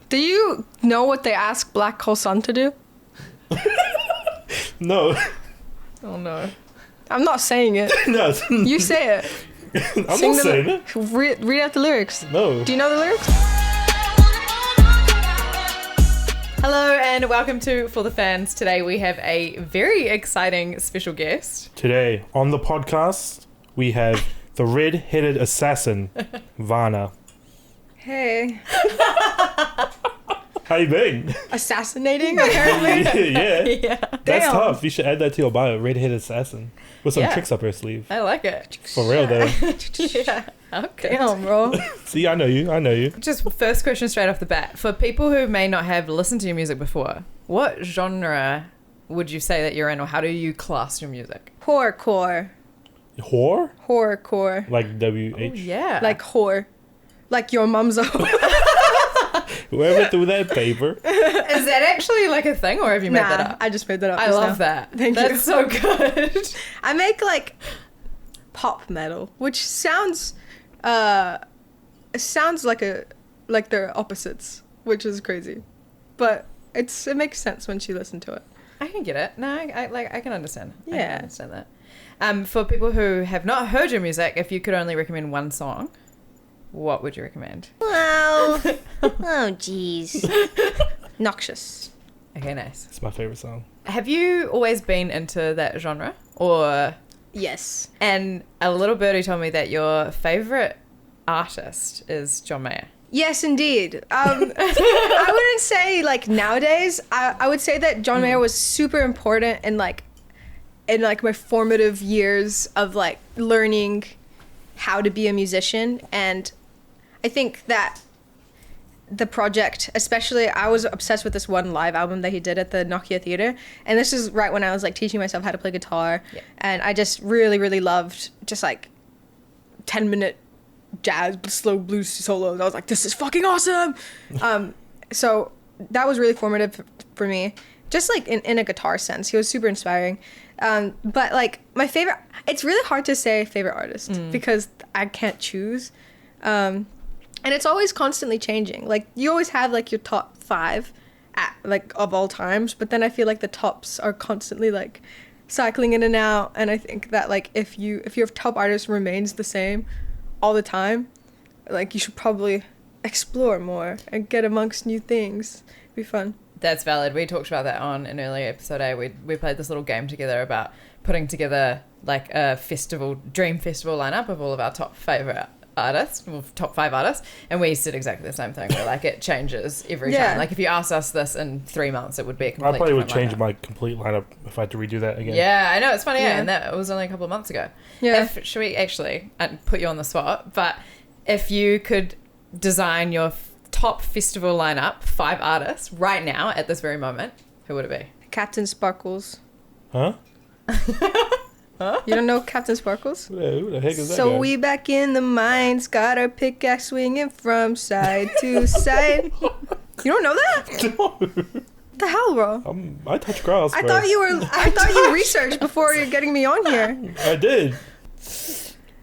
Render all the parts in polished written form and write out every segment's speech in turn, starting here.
Do you know what they ask Black Hole Sun to do? No. Oh no. I'm not saying it. No. You say it. I'm not saying it. Read out the lyrics. No. Do you know the lyrics? Hello and welcome to For the Fans. Today we have a very exciting special guest. Today on the podcast, we have the red-headed assassin, Vana. Hey. How you been? Assassinating, apparently. Yeah. Yeah. That's Damn. tough. You should add that to your bio, red-headed assassin. With some Yeah. tricks up her sleeve. I like it. For real, though. Yeah. Okay. Damn, bro. See, I know you. Just first question straight off the bat. For people who may not have listened to your music before, what genre would you say that you're in, or how do you class your music? Horrorcore. Whore? Horrorcore. Like W-H? Oh, yeah. Like whore. Like your mum's a whore. Whoever threw that paper. Is that actually like a thing, or have you made that up? I just made that up. I just love now. that. Thank you. That's so good. I make like pop metal, which sounds like they're opposites, which is crazy. But it makes sense when you listen to it. I can get it. No, I can understand. I Yeah. can understand that. For people who have not heard your music, if you could only recommend one song, what would you recommend? Well, oh jeez. Noxious. Okay, nice. It's my favorite song. Have you always been into that genre? Or... Yes. And a little birdie told me that your favourite artist is John Mayer. Yes, indeed. I wouldn't say like nowadays. I would say that John Mayer was super important in my formative years of like learning how to be a musician. And I think that the project, especially, I was obsessed with this one live album that he did at the Nokia Theatre. And this is right when I was like teaching myself how to play guitar. Yeah. And I just really, really loved just like 10-minute jazz, slow blues solos. I was like, this is fucking awesome. So that was really formative for me. Just like in a guitar sense, he was super inspiring. But like my favorite, it's really hard to say favorite artist because I can't choose. And it's always constantly changing. Like you always have like your top 5 of all times, but then I feel like the tops are constantly like cycling in and out. And I think that like if your top artist remains the same all the time, like you should probably explore more and get amongst new things. It'd be fun. That's valid. We talked about that on an earlier episode. We played this little game together about putting together like a dream festival lineup of all of our top favourite artists, well, top 5 artists, and we said exactly the same thing. We're like, it changes every time. Like if you asked us this in 3 months, it would be a complete I probably would different change lineup. my complete lineup if I had to redo that again. Yeah, I know, it's funny, Yeah. and that was only a couple of months ago. Yeah. Should we actually put you on the spot, but if you could design your top festival lineup, 5 artists, right now, at this very moment, who would it be? Captain Sparkles. Huh? You don't know Captain Sparkles? Who the heck is that So guy? we back in the mines, got our pickaxe swinging from side to side. You don't know that? What the hell, bro? I touch grass, I bro. thought you researched before you're getting me on here. I did.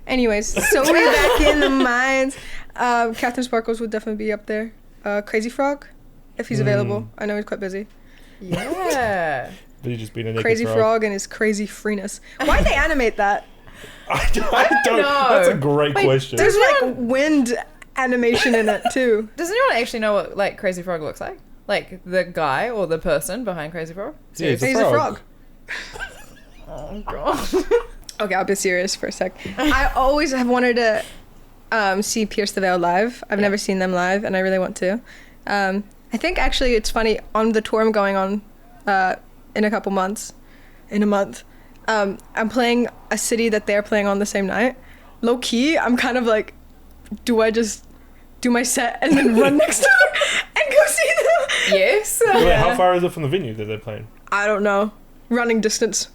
Anyways, so we back in the mines. Captain Sparkles would definitely be up there. Crazy Frog, if he's available. I know he's quite busy. Yeah. Did he just being a naked Crazy Frog and his crazy freeness. Why'd they animate that? I don't know. That's a great question. There's like wind animation in it too. Does anyone actually know what like Crazy Frog looks like? Like the guy or the person behind Crazy Frog? Yeah, he's He's a frog. Oh god. Okay, I'll be serious for a sec. I always have wanted to see Pierce the Veil live. I've never seen them live, and I really want to. I think actually it's funny, on the tour I'm going on in a month, I'm playing a city that they're playing on the same night. Low key, I'm kind of like, do I just do my set and then run next door and go see them? Yes. Wait, how far is it from the venue that they're playing? I don't know. Running distance.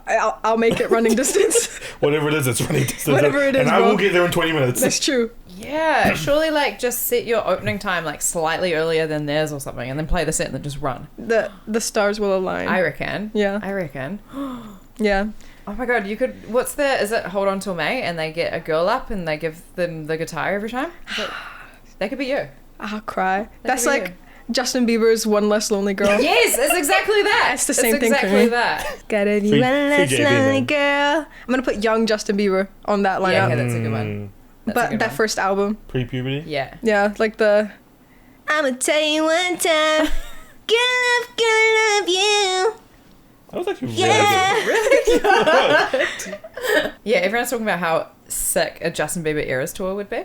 I'll make it running distance. Whatever it is, it's running distance. Whatever it is, and I bro. will get there in 20 minutes. That's true. Yeah, surely like just set your opening time like slightly earlier than theirs or something, and then play the set and then just run. The stars will align. I reckon. Yeah. I reckon. Yeah. Oh my god, you could. Is it Hold On Till May, and they get a girl up and they give them the guitar every time? That could be you. I'll cry. That's That's like Justin Bieber's One Less Lonely Girl. Yes, it's exactly that. It's the same thing for exactly me. that. Gotta be Free- one less free JB lonely then. girl. I'm gonna put young Justin Bieber on that lineup. Yeah, okay, that's a good one. That's a But good that one. first album. Pre-puberty. Yeah. Yeah, like the I'ma tell you one time. Gonna love you. That was actually Yeah. really good. Yeah, everyone's talking about how sick a Justin Bieber Eras tour would be.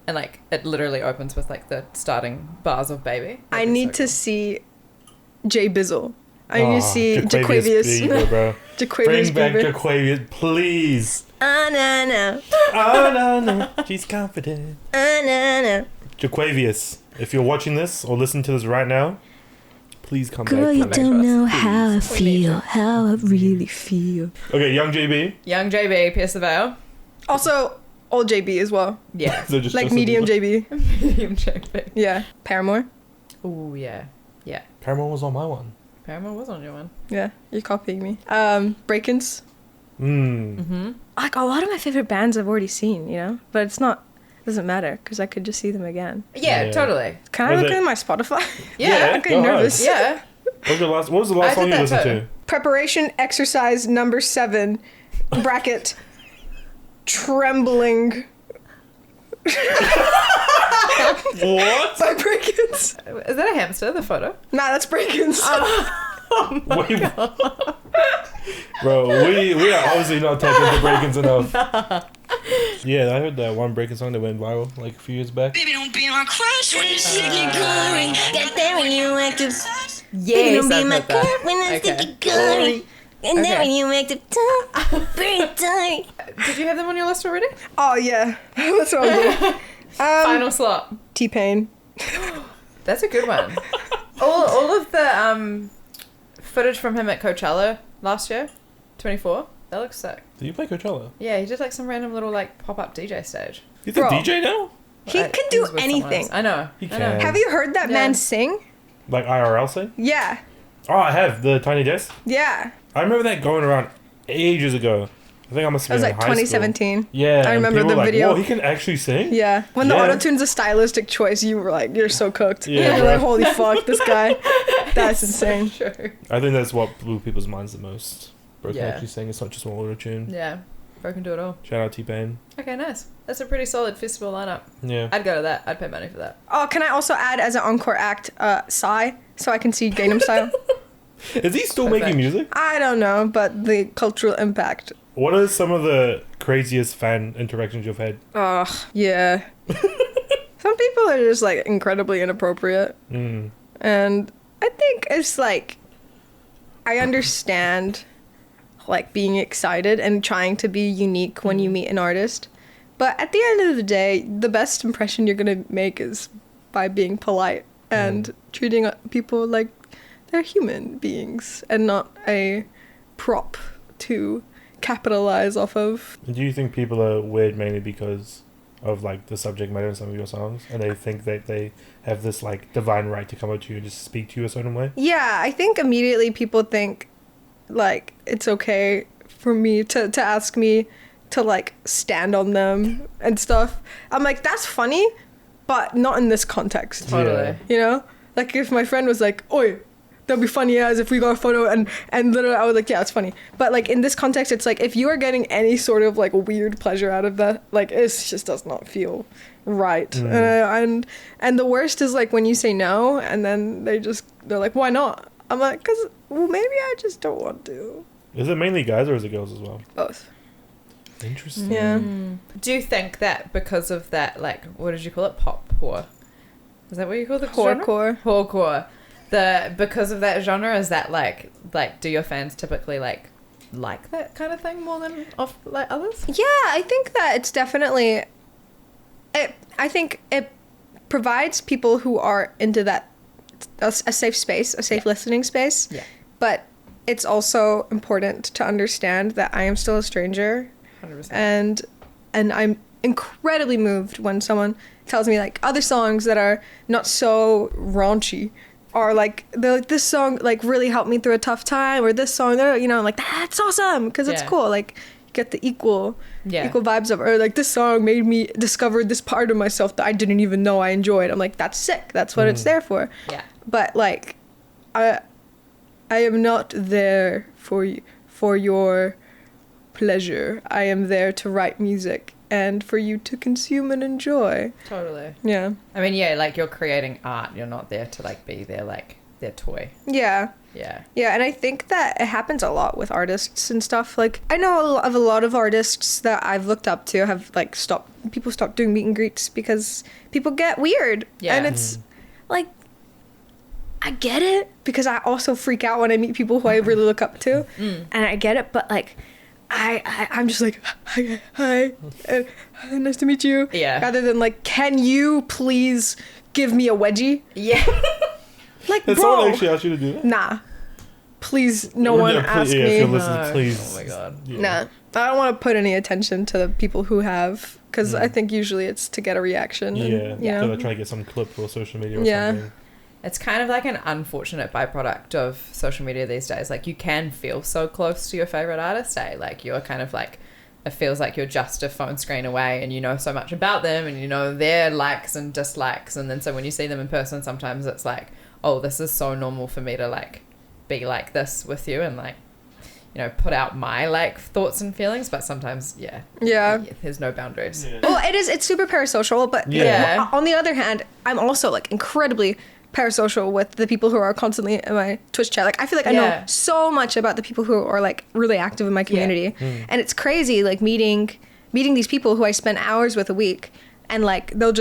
And like it literally opens with like the starting bars of Baby. I That'd be need so to cool. see Jay Bizzle. I need to see Jaquavius Jaquavius. Bieber, bro. Jaquavius Bring back Bieber. Jaquavius, please. No. Oh, no. She's confident. No. Jaquavius, if you're watching this or listening to this right now, please come Girl, back. you Come back to don't us. know how I We need feel, you. how I really feel. Okay, Young JB. Young JB, Pierce the Veil. Also, old JB as well. Yeah. So just Like Justin medium Bieber. JB. Medium JB. Yeah. Paramore. Ooh, yeah. Yeah. Paramore was on my one. Paramore was on your one. Yeah, you're copying me. Break-ins. Mm-hmm. Like a lot of my favorite bands I've already seen, you know? But doesn't matter because I could just see them again. Yeah, Yeah. totally. Can I Was look it- at my Spotify? Yeah. I'm getting go ahead. nervous. Yeah. What was the last I song did you that listened too. to? Preparation exercise number 7, bracket, trembling What? by Break-ins. Is that a hamster, the photo? Nah, that's Break-ins. Wait, bro, we are obviously not tapped into break-ins enough. Yeah, I heard that one break-in song that went viral like a few years back. Baby, don't be my crush when you stick your gun ring. Get there when you act to Yes, don't be I've my heard that. girl when I stick Okay. your gun ring. And Okay. then when you act to very tight. Did you have them on your list already? Oh yeah, that's what I'm doing. Final slot. T-Pain. That's a good one. all of the footage from him at Coachella last year, 24. That looks sick. Did you play Coachella? Yeah, he did like some random little like pop-up DJ stage. He's a Bro. DJ now? He Like, can do was with someone anything. else. I know. He I know. can. Have you heard that Yeah. man sing? Like IRL thing? Yeah. Oh, I have. The Tiny Desk. Yeah. I remember that going around ages ago. I think I must It have was been like in high school. 2017. Yeah. I and remember people the were like, video. Whoa, he can actually sing? Yeah. When the Yeah. auto-tune's a stylistic choice, you were like, you're so cooked. Yeah, You're bro. like, holy fuck, this guy. That's insane. True. I think that's what blew people's minds the most. Bro can Yeah. actually sing. It's not just one auto-tune. Yeah. Bro can do it all. Shout out T-Pain. Okay, nice. That's a pretty solid festival lineup. Yeah. I'd go to that. I'd pay money for that. Oh, can I also add as an encore act, Psy, so I can see Gangnam Style? Is he still Perfect. making music? I don't know, but the cultural impact. What are some of the craziest fan interactions you've had? Ugh, yeah. Some people are just like incredibly inappropriate. Mm. And I think it's like, I understand like being excited and trying to be unique when you meet an artist. But at the end of the day, the best impression you're going to make is by being polite and treating people like they're human beings and not a prop to capitalize off of. Do you think people are weird mainly because of like the subject matter in some of your songs, and they think that they have this like divine right to come up to you and just speak to you a certain way? Yeah, I think immediately people think like it's okay for me to ask me to like stand on them and stuff. I'm like, that's funny, but not in this context. Totally. Yeah. You know? Like if my friend was like, oi, that'd be funny as if we got a photo and literally I was like, yeah, it's funny. But like in this context, it's like if you are getting any sort of like weird pleasure out of that, like it just does not feel right. And the worst is like when you say no and then they're like, why not? I'm like, cause well maybe I just don't want to. Is it mainly guys or is it girls as well? Both. Interesting. Yeah. Do you think that because of that, like, what did you call it? Pop whore? Is that what you call the genre? Horrorcore. Horrorcore. Because of that genre, is that like do your fans typically like that kind of thing more than of like others? Yeah, I think that it's definitely. I think it provides people who are into that a safe space, a safe listening space. Yeah. But it's also important to understand that I am still a stranger, 100%. and I'm incredibly moved when someone tells me like other songs that are not so raunchy. Or like this song like really helped me through a tough time, or this song, you know, I'm like that's awesome because it's Yeah. cool. Like you get the equal vibes of, or like this song made me discover this part of myself that I didn't even know I enjoyed. I'm like that's sick. That's what it's there for. Yeah. but like, I am not there for your pleasure. I am there to write music and for you to consume and enjoy. Totally. Yeah. I mean, yeah, like you're creating art. You're not there to like be their toy. Yeah. Yeah. Yeah, and I think that it happens a lot with artists and stuff. Like, I know of a lot of artists that I've looked up to have like people stop doing meet and greets because people get weird. Yeah. And it's like, I get it, because I also freak out when I meet people who I really look up to. And I get it, but like, I'm just like, hi, nice to meet you. Yeah. Rather than like, can you please give me a wedgie? Yeah. Like, Did bro. someone actually ask you to do that? Nah. Please, no one ask yeah, me. if you're listening, No. please. Oh my God. Yeah. Nah. I don't want to put any attention to the people who have, because I think usually it's to get a reaction. Yeah, And, you so know. they're trying to get some clip for social media or Yeah. something. It's kind of like an unfortunate byproduct of social media these days. Like, you can feel so close to your favorite artist, eh? Like, you're kind of like, it feels like you're just a phone screen away and you know so much about them and you know their likes and dislikes. And then so when you see them in person, sometimes it's like, oh, this is so normal for me to like be like this with you and like, you know, put out my like thoughts and feelings. But sometimes, yeah, there's no boundaries. Yeah. Well, it's super parasocial, but Yeah. on the other hand, I'm also like incredibly parasocial with the people who are constantly in my Twitch chat. Like, I feel like I know Yeah. so much about the people who are like really active in my community. And it's crazy, like meeting these people who I spend hours with a week, and like they'll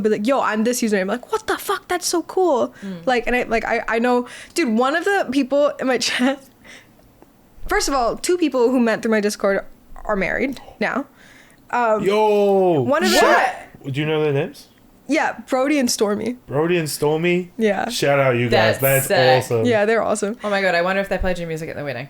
be like, yo, I'm this username. I'm like, what the fuck? That's so cool. Like, and I know, dude, one of the people in my chat, first of all, 2 people who met through my Discord are married now. Yo! One of them, Do you know their names? yeah, Brody and Stormy. Brody and Stormy? Yeah. Shout out you guys. That's That's sick. awesome. Yeah, they're awesome. Oh my God, I wonder if they played your music at the wedding.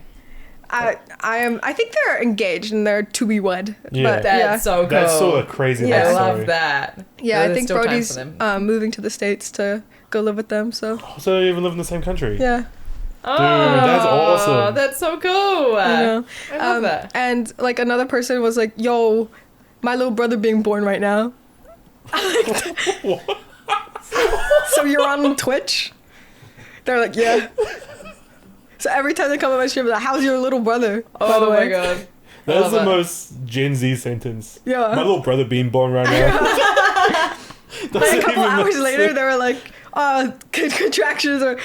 I think they're engaged and they're to be wed. Yeah. But, That's so cool. That's so a crazy Yeah. I backstory. love that. yeah, So I there's think still time Brody's for them. moving to the States to go live with them. So So they even live in the same country? yeah, Oh, that's awesome. That's so cool. I know. I love that. And like another person was like, "Yo, my little brother being born right now." So you're on Twitch? They're like, yeah. So every time they come on my stream, they're like, how's your little brother? by the Oh way? my God. That's Love the it. most Gen Z sentence. Yeah. My little brother being born right now. And a couple hours later, they were like, contractions or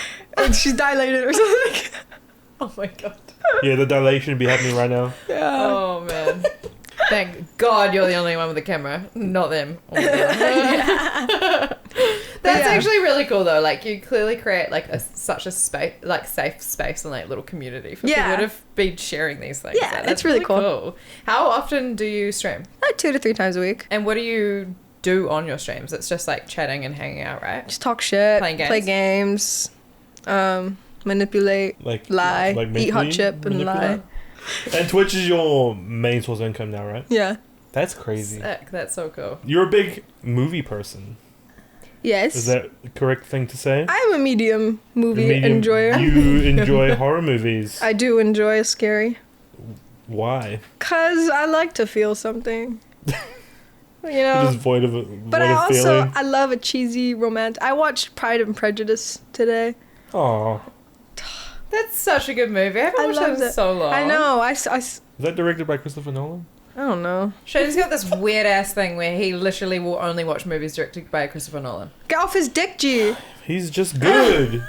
she's dilated or something. Oh my God. Yeah, the dilation be happening right now. Yeah. Oh man. Thank God you're the only one with the camera, not them. Oh my God. That's Yeah. actually really cool though. Like, you clearly create like such a space, like safe space and like little community for Yeah. people to be sharing these things. Yeah, Like, it's that's really cool. How often do you stream? Like 2 to 3 times a week. And what do you do on your streams? It's just like chatting and hanging out, right? Just talk shit, Playing play games, manipulate, Like lie, like eat hot mentally chip and lie. manipulate? And Twitch is your main source of income now, right? Yeah. That's crazy. Sick. That's so cool. You're a big movie person. Yes. Is that the correct thing to say? I'm a medium movie Medium- enjoyer. You enjoy horror movies. I do enjoy scary. Why? 'Cause I like to feel something. You You're know? just void of But I also, feeling. I love a cheesy romance. I watched Pride and Prejudice today. Aw. That's such a good movie. I haven't I watched loved it in it. so long. I know. Is that directed by Christopher Nolan? I don't know. Shane's got this weird ass thing where he literally will only watch movies directed by Christopher Nolan. Get off his dick, G. He's just good.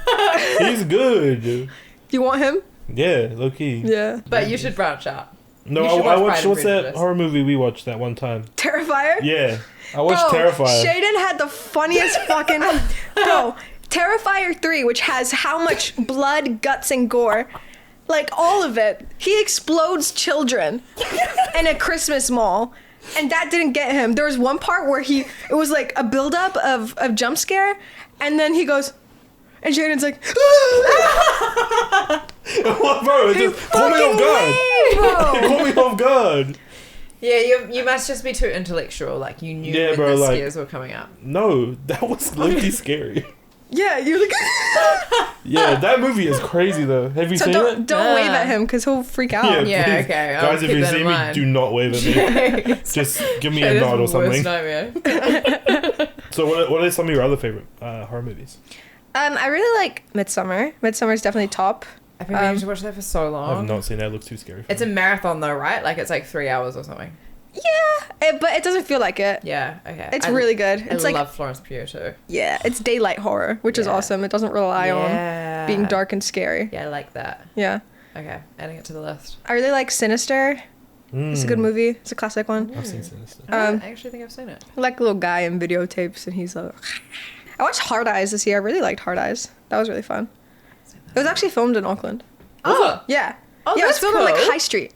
He's good. You want him? Yeah, low key. Yeah. But you should branch out. No, You should I watch watched. Pride and What's that Prejudice. horror movie we watched that one time? Terrifier? Yeah, I watched Terrifier. Shaden had the funniest fucking... Bro, Terrifier 3, which has how much blood, guts, and gore. Like, all of it. He explodes children in a Christmas mall. And that didn't get him. There was one part where it was like a buildup of jump scare. And then he goes... And Shaden's like... What, bro? It just caught me off guard. It Bro. caught me off guard. Yeah, you must just be too intellectual. Like, you knew Yeah, when bro, the like- scares were coming up. No, that was low-key scary. Yeah, you're like... Yeah, that movie is crazy though. Have you So seen don't it? wave at him because he'll freak out. Yeah, please. okay, I'll Guys, if keep you that see in me, mind. do not wave at me. Just give me a nod or something. Nightmare. So, what are some of your other favorite horror movies? I really like Midsummer. Midsummer is definitely top. I've been meaning to watch that for so long. I've not seen that. It looks too scary. It's a marathon though, right? Like it's like 3 hours or something. Yeah, but it doesn't feel like it. Yeah, okay. It's really good. I It's like love Florence Pugh too. yeah, it's daylight horror, which is Yeah. awesome. It doesn't rely on being dark and scary. Yeah, I like that. Yeah, Okay, adding it to the list. I really like Sinister. It's a good movie. It's a classic one. I've seen Sinister. I don't actually think I've seen it. I like a little guy in videotapes, and he's like. I watched Hard Eyes this year. I really liked Hard Eyes. That was really fun. It was actually filmed in Auckland. Oh, Yeah. Oh, yeah, it was that's filmed on like cool. High Street,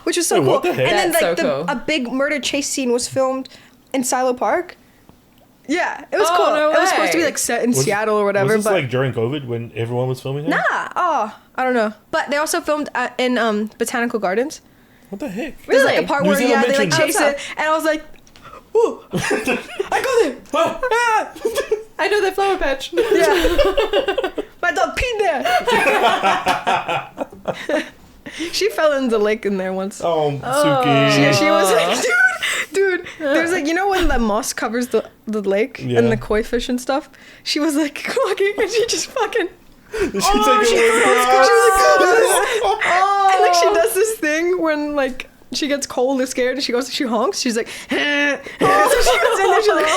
which was so Wait, cool. what the heck? And then That's like so cool. a big murder chase scene was filmed in Silo Park. Yeah, it was Oh, cool. no It was supposed to be way. like set in Was- Seattle or whatever, Was this but like during COVID when everyone was filming it? nah. Oh, I don't know. But they also filmed in Botanical Gardens. What the heck? There's like Really? a part New where Zealand they like mentioned- chase it, and I was like, ooh, I go there. Ah. I know that flower patch. Yeah. My dog peed there. She fell in the lake in there once. Oh, Suki. She was like, dude, there's like, you know when the moss covers the lake Yeah. and the koi fish and stuff? She was like walking and she just fucking, Did she take she it with her? and like she does this thing when like she gets cold or scared and she honks. She's like, so she goes in there, she's like,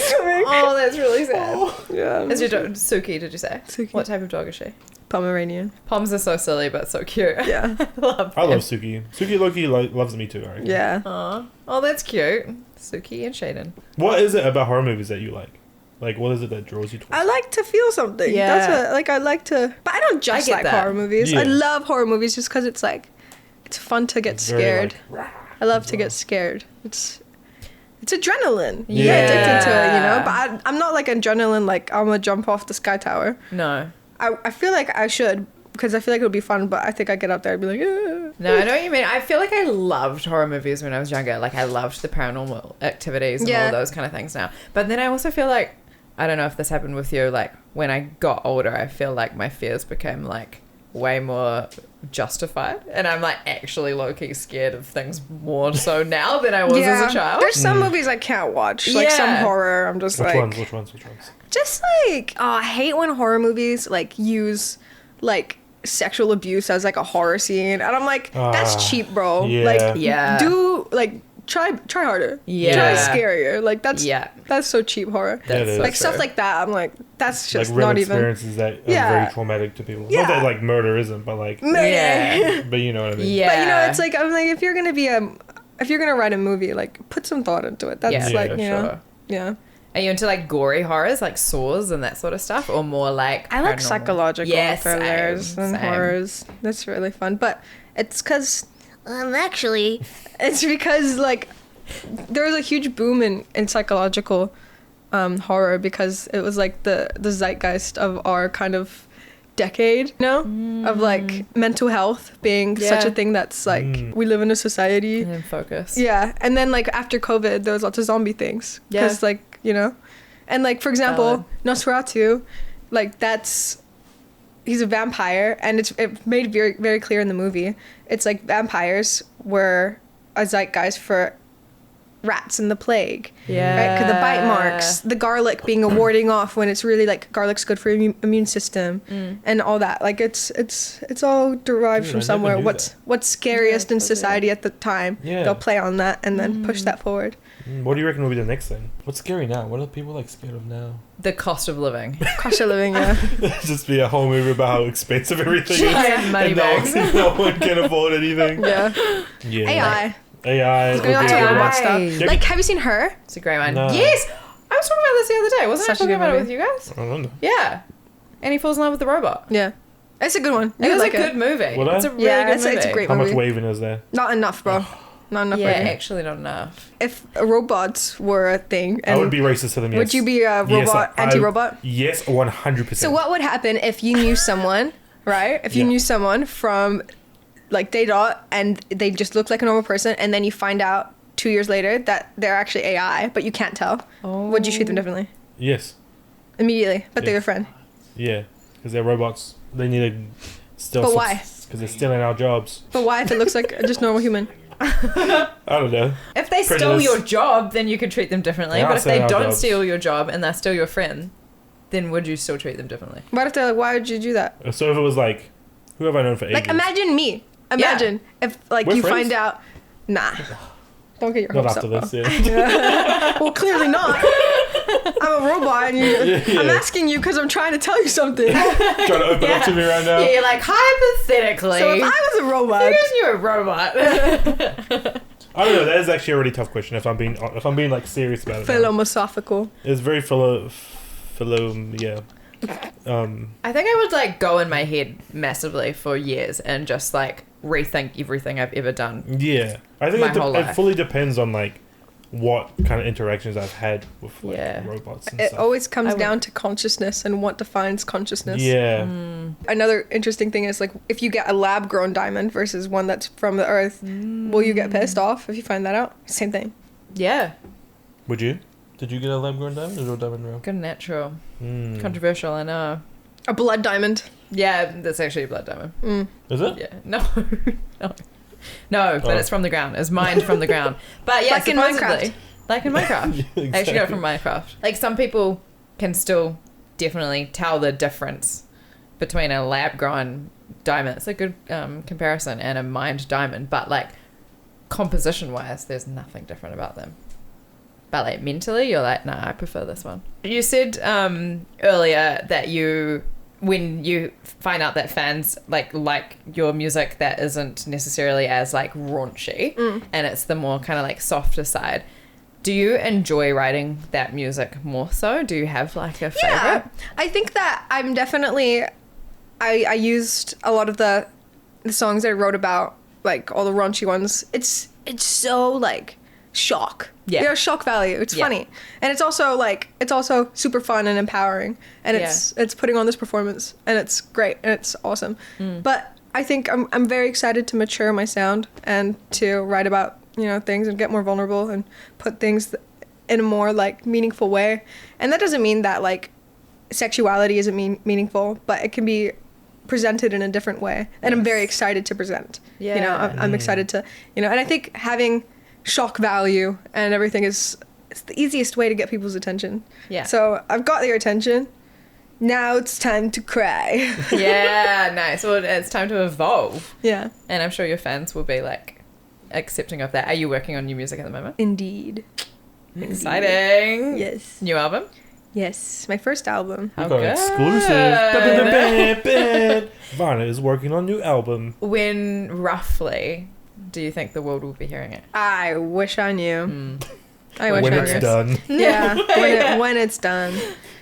swimming. Oh, that's really sad. Yeah. Is your dog Suki? Did you say? Suki. What type of dog is she? Pomeranian. Poms are so silly but so cute. Yeah. I love. I love Suki. Suki Loki loves me too, I reckon. Yeah. Aw. Oh, that's cute. Suki and Shaden. What is it about horror movies that you like? Like, what is it that draws you towards? I like to feel something. Yeah. That's what, like, I like to, but I don't just get like that. horror movies. Yeah. I love horror movies just because it's like, it's fun to get It's very, scared. like, I love to get scared. It's adrenaline. You Yeah. get addicted to it, you know? But I'm not like adrenaline, like, I'm gonna jump off the sky tower. No. I feel like I should, because I feel like it would be fun, but I think I'd get up there and be like, No, I know what you mean. I feel like I loved horror movies when I was younger. Like I loved the paranormal activities and Yeah. all those kind of things now. But then I also feel like, I don't know if this happened with you, like when I got older, I feel like my fears became like way more justified. And I'm like actually low-key scared of things more so now than I was as a child. There's some movies I can't watch. Like some Yeah. horror, I'm just Which like... ones? Which ones? Just like, oh, I hate when horror movies like use like sexual abuse as like a horror scene, and I'm like, that's cheap, bro. yeah. Like, Yeah. do like try harder. Yeah. Try scarier. Like that's Yeah. that's so cheap horror. Yeah, it is. Like stuff like that. I'm like, that's Like just real not even. experiences that are Yeah. very traumatic to people. Yeah. Not that like murder isn't, but like, Yeah. but you know what I mean. Yeah. But you know, it's like I'm like, if you're gonna write a movie, like put some thought into it. That's Yeah, like for you know, sure. yeah. Are you into like gory horrors, like Saws and that sort of stuff, or more like I like paranormal? psychological Yeah, thrillers same, and same. horrors. That's really fun. But it's because Actually, it's because like there was a huge boom in psychological horror because it was like the zeitgeist of our kind of decade, you know, of like mental health being such Yeah. a thing that's like we live in a society. And then focus. Yeah, and then like after COVID, there was lots of zombie things. Yeah. Because like you know, and like for example, Valid. Nosferatu, like he's a vampire, and it made very very clear in the movie. It's like vampires were a zeitgeist for rats and the plague. Yeah. Right, 'cause the bite marks, the garlic being a warding off when it's really like garlic's good for your immune system, and all that. Like it's all derived Dude, from I never somewhere. knew What's scariest in totally. society at the time? Yeah. They'll play on that and then push that forward. What do you reckon will be the next thing? What's scary now? What are people like scared of now? The cost of living. Cost of living, yeah. Just be a whole movie about how expensive everything is. Giant money And bags. no one can afford anything. Yeah. Yeah. AI. AI. It's going on would to be a good robot one. stuff. Yeah. Like, have you seen Her? It's a great one. No. Yes! I was talking about this the other day. Wasn't Such a I talking good about it movie. with you guys? I don't know. Yeah. And he falls in love with the robot. Yeah. It's a good one. It You was like a good movie. Would I? It's a really Yeah, good it's, movie. it's a great How much movie. waving is there? Not enough, bro. Not enough Yeah, waving. actually not enough. If robots were a thing, I would be racist to them, yes. would you be a Yes, robot, anti-robot? Yes, 100%. So what would happen if you knew someone, right? If you Yeah. knew someone from like day dot and they just looked like a normal person, and then you find out 2 years later that they're actually AI, but you can't tell. Would you treat them differently? Yes. Immediately, but they're Yeah. your friend. Yeah. Because they're robots. They need to still... But why? Because they're stealing our jobs. But why if it looks like just normal human? I don't know. If they stole Prejudice. your job, then you could treat them differently. They But are if they stealing our don't jobs. steal your job and they're still your friend, then would you still treat them differently? What if they're like, why would you do that? So if it was like, who have I known for ages? Like, imagine me. Imagine if, like, We're you friends? find out. Nah. Don't get your Not hopes after up. this, yeah. Well, clearly not. I'm a robot, and I'm asking you because I'm trying to tell you something. Trying to open up to me right now. Yeah, you're like, hypothetically. So if I was a robot, Suppose you're a robot. I don't know. That is actually a really tough question. If I'm being like serious about it. now. philosophical. It's very yeah. I think I would like go in my head massively for years and just like rethink everything I've ever done. Yeah, I think My whole it life. fully depends on like what kind of interactions I've had with like Yeah. robots and It stuff. always comes I would- down to consciousness and what defines consciousness. Yeah, Another interesting thing is like if you get a lab grown diamond versus one that's from the earth, will you get pissed off if you find that out? Same thing. Yeah. would you? Did you get a lab grown diamond or a diamond real? Good natural. Mm. Controversial, I know. A blood diamond. Yeah, that's actually a blood diamond. Is it? Yeah. No. No, but Oh. it's from the ground. It's mined from the ground. But yeah, Like in supposedly. Minecraft. Like in Minecraft. Yeah, I actually got it exactly. from Minecraft. Like some people can still definitely tell the difference between a lab grown diamond. It's a good comparison, and a mined diamond. But like composition wise, there's nothing different about them. But like mentally, you're like, nah, I prefer this one. You said earlier that when you find out that fans like your music that isn't necessarily as like raunchy, and it's the more kind of like softer side. Do you enjoy writing that music more so? Do you have like a favorite? Yeah, I think that I'm definitely. I used a lot of the songs I wrote about, like all the raunchy ones. It's so like shock. Yeah. You know, shock value. It's Yeah. funny, and it's also super fun and empowering, and it's putting on this performance, and it's great, and it's awesome. But I think I'm very excited to mature my sound and to write about things and get more vulnerable and put things in a more like meaningful way. And that doesn't mean that like sexuality isn't meaningful, but it can be presented in a different way. And I'm very excited to present. Yeah. I'm excited to and I think having shock value and everything it's the easiest way to get people's attention. Yeah. So I've got their attention. Now it's time to cry. Yeah, nice. Well, it's time to evolve. Yeah. And I'm sure your fans will be like accepting of that. Are you working on new music at the moment? Indeed. Exciting. Yes. New album? Yes. My first album. We've How got good. exclusive. Vana is working on new album. When roughly do you think the world will be hearing it? I wish I knew. I wish When I it's knew. done. Yeah, when it's done.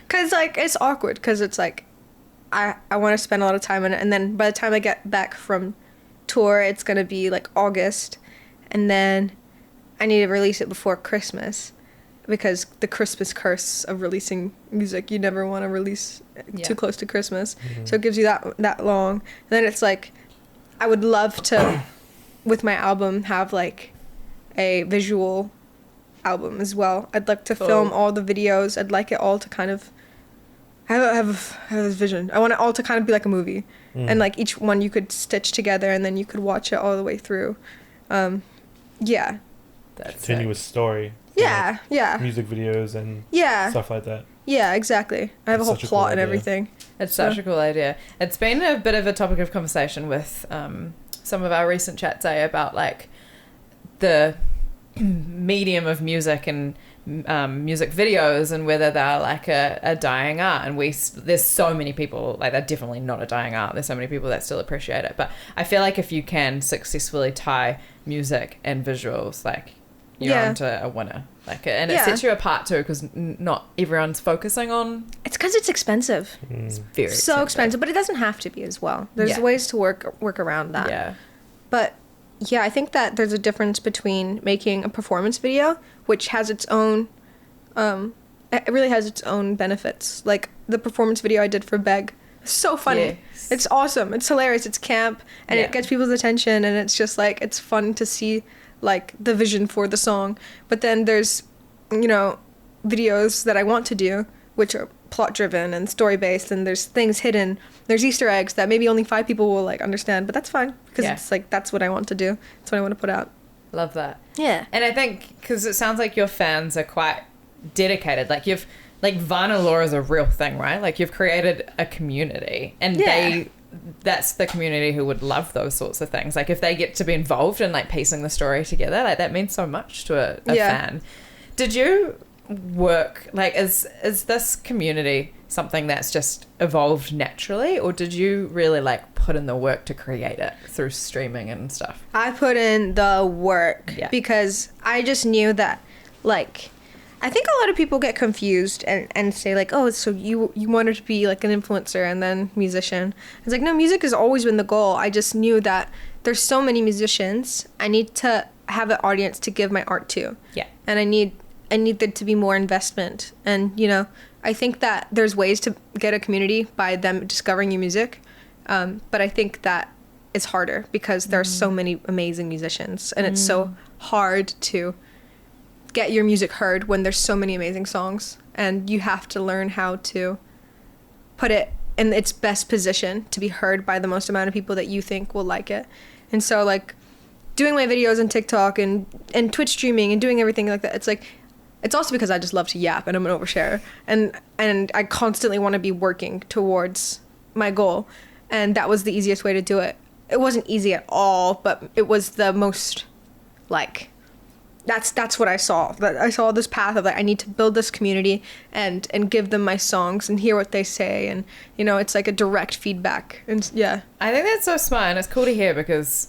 Because, like, it's awkward because it's, like, I want to spend a lot of time on it. And then by the time I get back from tour, it's going to be, like, August. And then I need to release it before Christmas because the Christmas curse of releasing music, you never want to release too close to Christmas. So it gives you that long. And then it's, like, I would love to, with my album, have, like, a visual album as well. I'd like to film all the videos. I'd like it all to kind of have this vision. I want it all to kind of be like a movie, and like each one you could stitch together, and then you could watch it all the way through. Yeah, That's Continuous story. yeah, yeah, Music videos and yeah, stuff like that. yeah. Exactly. I have a That's whole such a plot cool and idea. everything. It's such a cool idea. It's been a bit of a topic of conversation with some of our recent chats about like the medium of music and music videos and whether they're like a dying art. And there's so many people, like they're definitely not a dying art. There's so many people that still appreciate it. But I feel like if you can successfully tie music and visuals, like you're onto a winner. Like, and it sets you apart too, because not everyone's focusing on. It's because it's expensive. It's very So expensive, but it doesn't have to be as well. There's Yeah. ways to work around that. Yeah. But yeah, I think that there's a difference between making a performance video, which has its own, it really has its own benefits. Like the performance video I did for Beg, so funny. Yes. It's awesome. It's hilarious. It's camp, and Yeah. it gets people's attention, and it's just like it's fun to see like the vision for the song. But then there's, videos that I want to do, which are plot driven and story based, and there's things hidden. There's Easter eggs that maybe only 5 people will like understand, but that's fine because it's like that's what I want to do. That's what I want to put out. Love that. Yeah. And I think because it sounds like your fans are quite dedicated. Like like Vana law is a real thing, right? Like you've created a community, and that's the community who would love those sorts of things. Like if they get to be involved in like piecing the story together, like that means so much to a fan. Did you work, like is this community something that's just evolved naturally, or did you really like put in the work to create it through streaming and stuff? I put in the work because I just knew that, like, I think a lot of people get confused and say like, oh, so you wanted to be like an influencer and then musician. It's like, no, music has always been the goal. I just knew that there's so many musicians. I need to have an audience to give my art to. Yeah. And I need there to be more investment. And, you know, I think that there's ways to get a community by them discovering your music. But I think that it's harder because there are so many amazing musicians, and it's so hard to get your music heard when there's so many amazing songs, and you have to learn how to put it in its best position to be heard by the most amount of people that you think will like it. And so like doing my videos on TikTok and Twitch streaming and doing everything like that, it's like, it's also because I just love to yap and I'm an oversharer, and I constantly want to be working towards my goal, and that was the easiest way to do it. It wasn't easy at all, but it was the most, like, that's what I saw. That I saw this path of like, I need to build this community and give them my songs and hear what they say, and you know, it's like a direct feedback. And yeah, I think that's so smart, and it's cool to hear because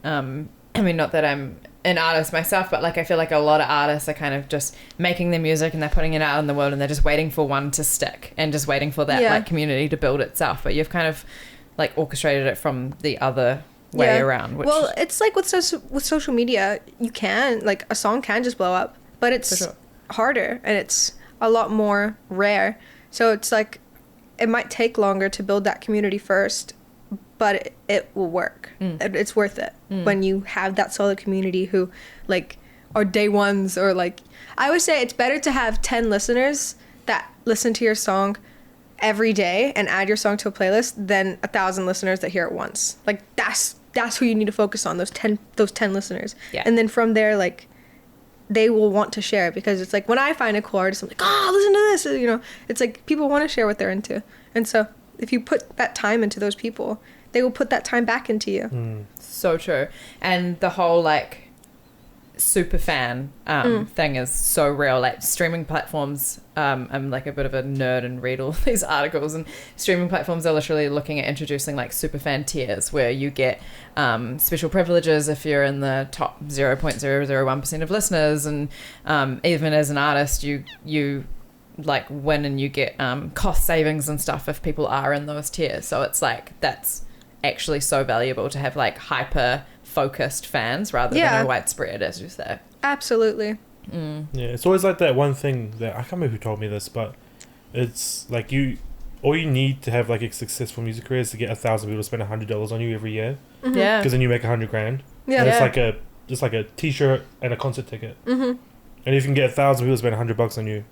I mean, not that I'm an artist myself, but like I feel like a lot of artists are kind of just making their music and they're putting it out in the world, and they're just waiting for one to stick and just waiting for that like community to build itself. But you've kind of like orchestrated it from the other way around. Which well, it's like with social media, you can, like, a song can just blow up, but it's harder and it's a lot more rare. So it's like it might take longer to build that community first, but it will work. It's worth it when you have that solid community who like are day ones, or like, I would say it's better to have 10 listeners that listen to your song every day and add your song to a playlist than 1,000 listeners that hear it once. Like that's who you need to focus on, those 10 listeners. Yeah. And then from there, like, they will want to share, because it's like when I find a cool artist, I'm like, oh, listen to this, you know. It's like people want to share what they're into, and so if you put that time into those people, they will put that time back into you. So true. And the whole like super fan thing is so real. Like streaming platforms, I'm like a bit of a nerd and read all these articles, and streaming platforms are literally looking at introducing like super fan tiers where you get special privileges if you're in the top 0.001% of listeners, and even as an artist you like win and you get cost savings and stuff if people are in those tiers. So it's like that's actually so valuable to have like hyper focused fans rather than a widespread, as you say. Absolutely. Yeah, it's always like that one thing that I can't remember who told me this, but it's like all you need to have like a successful music career is to get 1,000 people to spend $100 on you every year. Yeah, because then you make $100,000. Yeah, and it's like a t-shirt and a concert ticket. And if you can get 1,000 people to spend $100 on you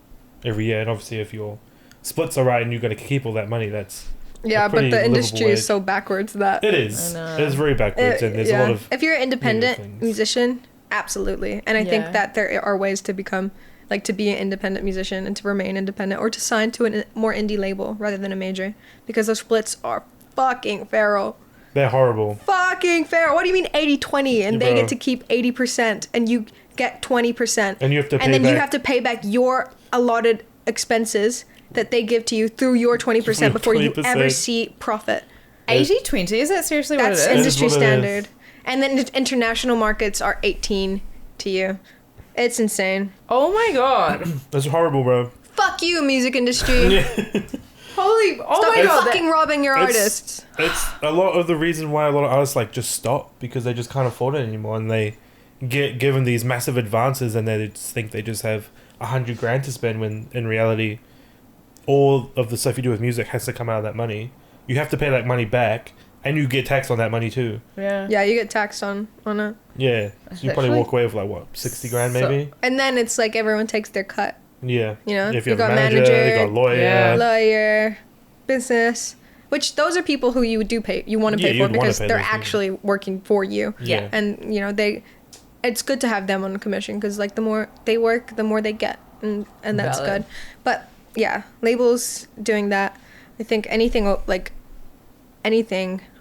every year, and obviously if your splits are right and you're going to keep all that money, that's but the industry is so backwards that it is. It's very backwards, and there's a lot of. If you're an independent musician, absolutely, and I think that there are ways to become, like, to be an independent musician and to remain independent, or to sign to a more indie label rather than a major, because those splits are fucking feral. They're horrible. Fucking feral. What do you mean 80-20 and they get to keep 80% and you get 20%, and you have to pay you have to pay back your allotted expenses that they give to you through your 20% before you ever see profit. 80-20? Is that seriously what it is? That's industry standard. And then international markets are 18 to you. It's insane. Oh my god. That's horrible, bro. Fuck you, music industry. Holy, Stop my god. fucking robbing your artists. It's a lot of the reason why a lot of artists like just stop, because they just can't afford it anymore, and they get given these massive advances and they just think they just have $100,000 to spend, when in reality all of the stuff you do with music has to come out of that money. You have to pay that money back, and you get taxed on that money too. Yeah, you get taxed on it. Yeah, so you probably walk away with like what, $60,000 maybe. And then it's like everyone takes their cut. Yeah, you know, if you have a manager, you got a lawyer, business. Which those are people who you do pay. You want to pay for because they're actually working for you. Yeah, and you know it's good to have them on commission, because like the more they work, the more they get, and that's good. But yeah, labels doing that. I think anything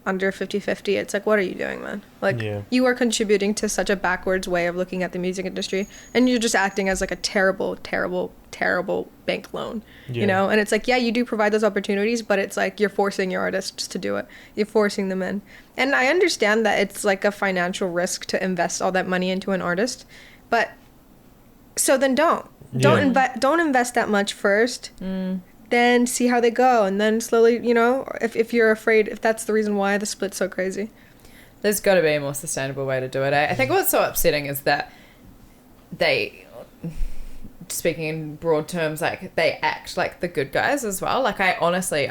under 50-50, it's like, what are you doing, man? Like, Yeah. you are contributing to such a backwards way of looking at the music industry, and you're just acting as like a terrible, terrible, terrible bank loan, Yeah. you know? And it's like, yeah, you do provide those opportunities, but it's like you're forcing your artists to do it. You're forcing them in. And I understand that it's like a financial risk to invest all that money into an artist, but so then don't invest that much first. Then see how they go, and then slowly, you know, if you're afraid, if that's the reason why the split's so crazy. There's got to be a more sustainable way to do it. I think what's so upsetting is that they, speaking in broad terms, like they act like the good guys as well. Like I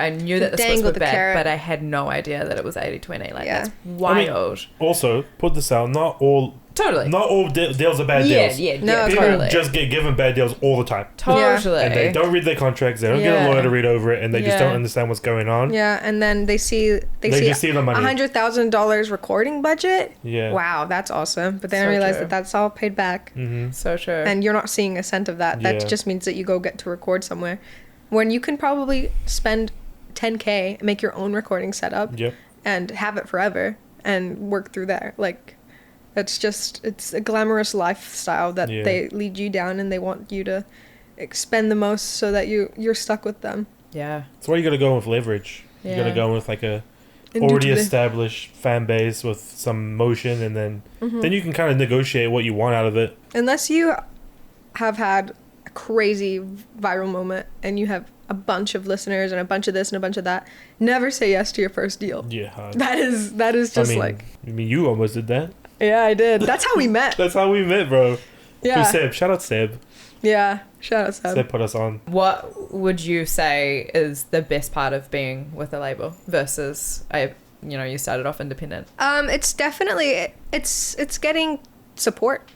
knew that the splits Dangle were the bad, carrot. but I had no idea that it was 80-20. Like Yeah. that's wild. Also, put this out. Not all deals are bad deals. No, People totally. just get given bad deals all the time. Totally. And they don't read their contracts. They don't get a lawyer to read over it, and they just don't understand what's going on. Yeah, and then they see just see the money. $100,000 recording budget. Yeah. Wow, that's awesome. But they So don't realize true. that that's all paid back, So true. and you're not seeing a cent of that. That Yeah. just means that you go get to record somewhere, when you can probably spend $10K, make your own recording setup, Yep. and have it forever and work through there. Like, it's a glamorous lifestyle that they lead you down, and they want you to expend the most so that you're stuck with them. yeah. That's why you got to go with leverage. You got to Yeah. go with like a already Indubitably. established fan base with some motion, and then you can kind of negotiate what you want out of it. Unless you have had a crazy viral moment and you have a bunch of listeners and a bunch of this and a bunch of that, never say yes to your first deal. Yeah. Hard. That is just You almost did that. yeah, I did. That's how we met. That's how we met, bro. Yeah. Through Seb. Shout out Seb. Yeah. Shout out Seb. Seb put us on. What would you say is the best part of being with a label versus you started off independent? It's definitely it's getting support.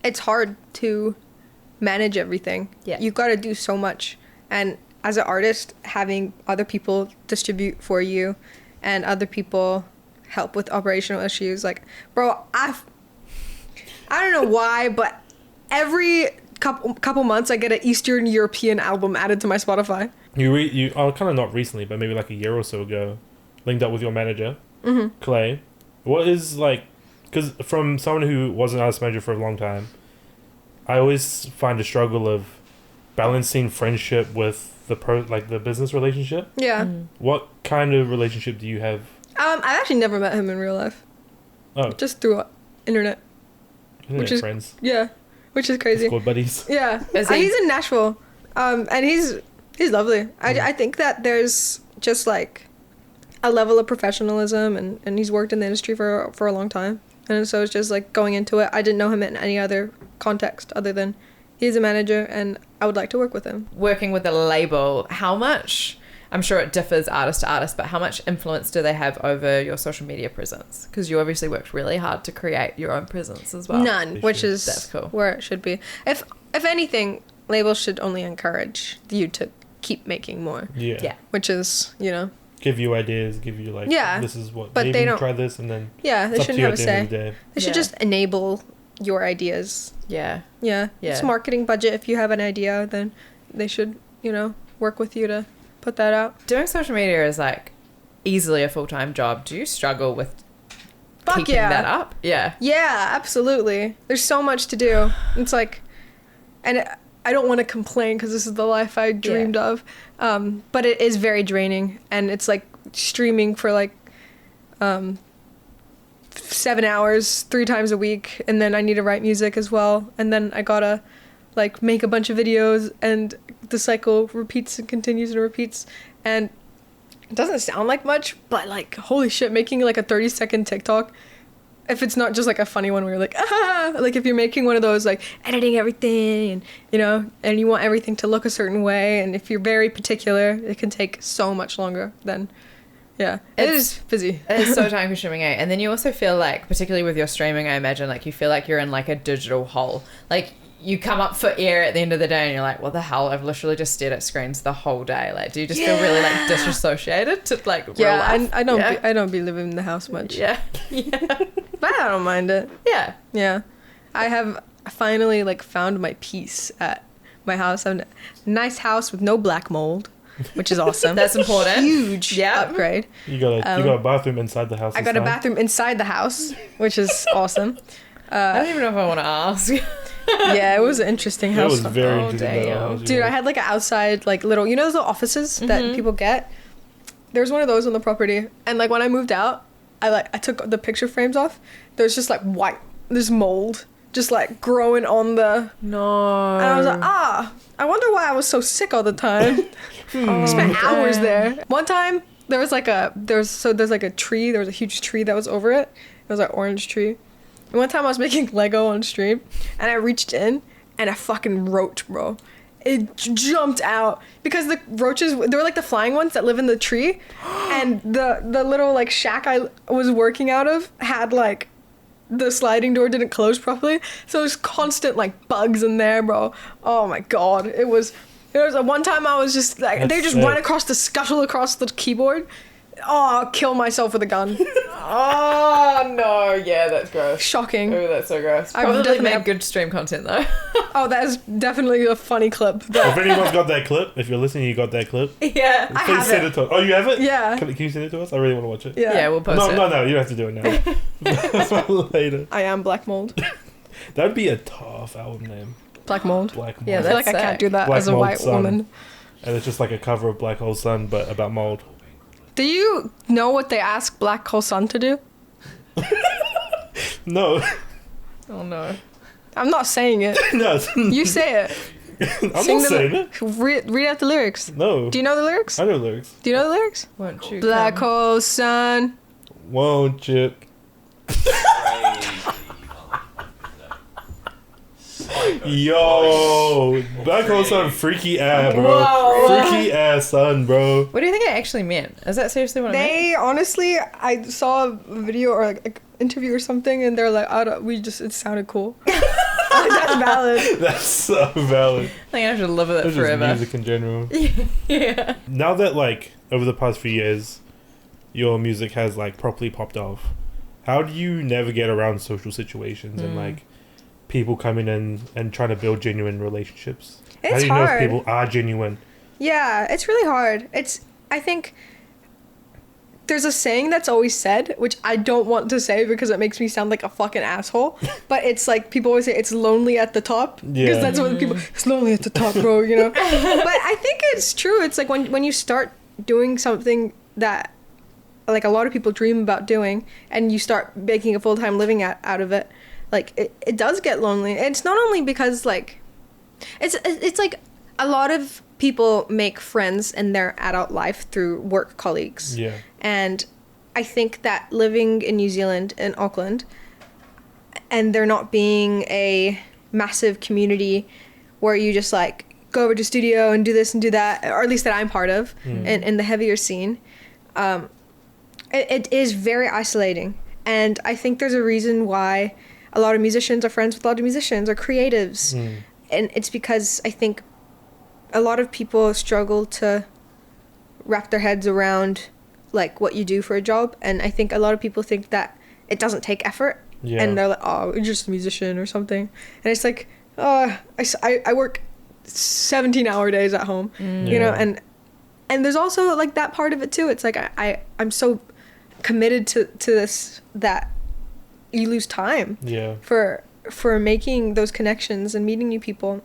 It's hard to manage everything. Yeah. You've got to do so much, and as an artist, having other people distribute for you and other people help with operational issues, like, bro, I don't know why, but every couple months I get an Eastern European album added to my Spotify. You kind of not recently, but maybe like a year or so ago, linked up with your manager, Clay. What is like, because from someone who was an artist manager for a long time, I always find a struggle of balancing friendship with the business relationship. Yeah. What kind of relationship do you have? I've actually never met him in real life. Oh, Just through internet. which is- friends, Yeah. Which is crazy. squad buddies. Yeah. Is he- He's in Nashville. And he's lovely. I think that there's just like a level of professionalism, and he's worked in the industry for a long time. And so it's just like going into it. I didn't know him in any other context other than he's a manager and I would like to work with him. Working with a label, how much, I'm sure it differs artist to artist, but how much influence do they have over your social media presence? Because you obviously worked really hard to create your own presence as well. None, which is That's cool. where it should be. If anything, labels should only encourage you to keep making more, Yeah. Yeah. which is, Give you ideas. Give you like. Yeah, This is what. but Maybe they you don't- try this, and then. yeah, they It's up to shouldn't you have a at the end of say. the day. They should Yeah. just enable your ideas. Yeah. Yeah. Yeah. It's marketing budget. If you have an idea, then they should, work with you to put that out. Doing social media is like easily a full-time job. Do you struggle with Fuck keeping yeah. that up? Yeah. Yeah, absolutely. There's so much to do. It's like, and I don't want to complain because this is the life I dreamed of. But it is very draining, and it's like streaming for like 7 hours 3 times a week, and then I need to write music as well, and then I gotta like make a bunch of videos, and the cycle repeats and continues and repeats, and it doesn't sound like much, but like holy shit, making like a 30-second TikTok, if it's not just like a funny one where you're like, like if you're making one of those like editing everything and and you want everything to look a certain way, and if you're very particular, it can take so much longer than it is busy. It's so time consuming, eh? And then you also feel like, particularly with your streaming, I imagine, like you feel like you're in like a digital hole. Like you come up for air at the end of the day and you're like, what the hell? I've literally just stared at screens the whole day. Like, do you just feel really like disassociated to like real life? I don't be living in the house much. Yeah. Yeah. But I don't mind it. Yeah. Yeah. I have finally like found my peace at my house. I have a nice house with no black mold, which is awesome. That's important. Huge Yeah. upgrade. You got a bathroom inside the house. I this got a time? bathroom inside the house, which is awesome. I don't even know if I want to ask. Yeah, it was an interesting That house. was very Oh, interesting. damn. That house, Dude, I had like an outside, like little, you know those little offices that people get? There's one of those on the property. And like when I moved out, I took the picture frames off. There's just like there's mold just like growing on the, No. and I was like, I wonder why I was so sick all the time. I spent hours there. One time there was like there's like a tree, there was a huge tree that was over it. It was like orange tree. And one time I was making Lego on stream and I reached in and a fucking roach, bro. It jumped out because the roaches, they were like the flying ones that live in the tree, and the little like shack I was working out of had like the sliding door didn't close properly, so it was constant like bugs in there, bro. Oh my god, it was one time I was just like, That's they just sick. went across the scuttle across the keyboard. Oh, I'll kill myself with a gun. Oh no, yeah, that's gross. Shocking. Oh, that's so gross. I've Probably definitely- made good stream content though. Oh, that is definitely a funny clip. If anyone's got that clip, if you're listening, you got that clip. Yeah. I Please have send it. it to us. Oh, you have it? Yeah. Can you send it to us? I really want to watch it. Yeah. Yeah, we'll post it. No, you don't have to do it now. Later. I am black mold. That would be a tough album name. Black mold. Black Mold. Yeah, I feel like that's I can't sick. do that Black as a Mold white Sun. woman. And it's just like a cover of Black Hole Sun, but about mold. Do you know what they ask Black Hole Sun to do? No. Oh no. I'm not saying it. No. You say it. I'm Sing not the- saying it. Read out the lyrics. No. Do you know the lyrics? I know lyrics. Do you know the lyrics? Won't you Black come? Hole Sun. Won't you? Yo, Black Hole Sun, freaky ass, bro. Whoa. Freaky ass son, bro. What do you think it actually meant? Is that seriously what it meant? They honestly, I saw a video or like an interview or something, and they're like, it sounded cool. That's valid. That's so valid. I think I have to live with it It's just forever. music in general. Yeah. Now that like over the past few years, your music has like properly popped off. How do you navigate around social situations and like people coming in and trying to build genuine relationships? How It's do you know if hard. people are genuine? Yeah, it's really hard. I think there's a saying that's always said, which I don't want to say because it makes me sound like a fucking asshole. But it's like people always say it's lonely at the top. Yeah. Because that's what people, it's lonely at the top, bro, you know? But I think it's true. It's like when you start doing something that like a lot of people dream about doing and you start making a full-time living out of it, like it does get lonely. And it's not only because like, it's like a lot of people make friends in their adult life through work colleagues. Yeah. And I think that living in New Zealand, in Auckland, and there not being a massive community where you just like go over to studio and do this and do that, or at least that I'm part of, in the heavier scene, it is very isolating. And I think there's a reason why a lot of musicians are friends with a lot of musicians or creatives. And it's because I think a lot of people struggle to wrap their heads around like what you do for a job, and I think a lot of people think that it doesn't take effort. Yeah. And they're like, oh, you're just a musician or something, and it's like, I work 17-hour days at home, you know, Yeah. and there's also like that part of it too. It's like I'm so committed to this that you lose time Yeah. for making those connections and meeting new people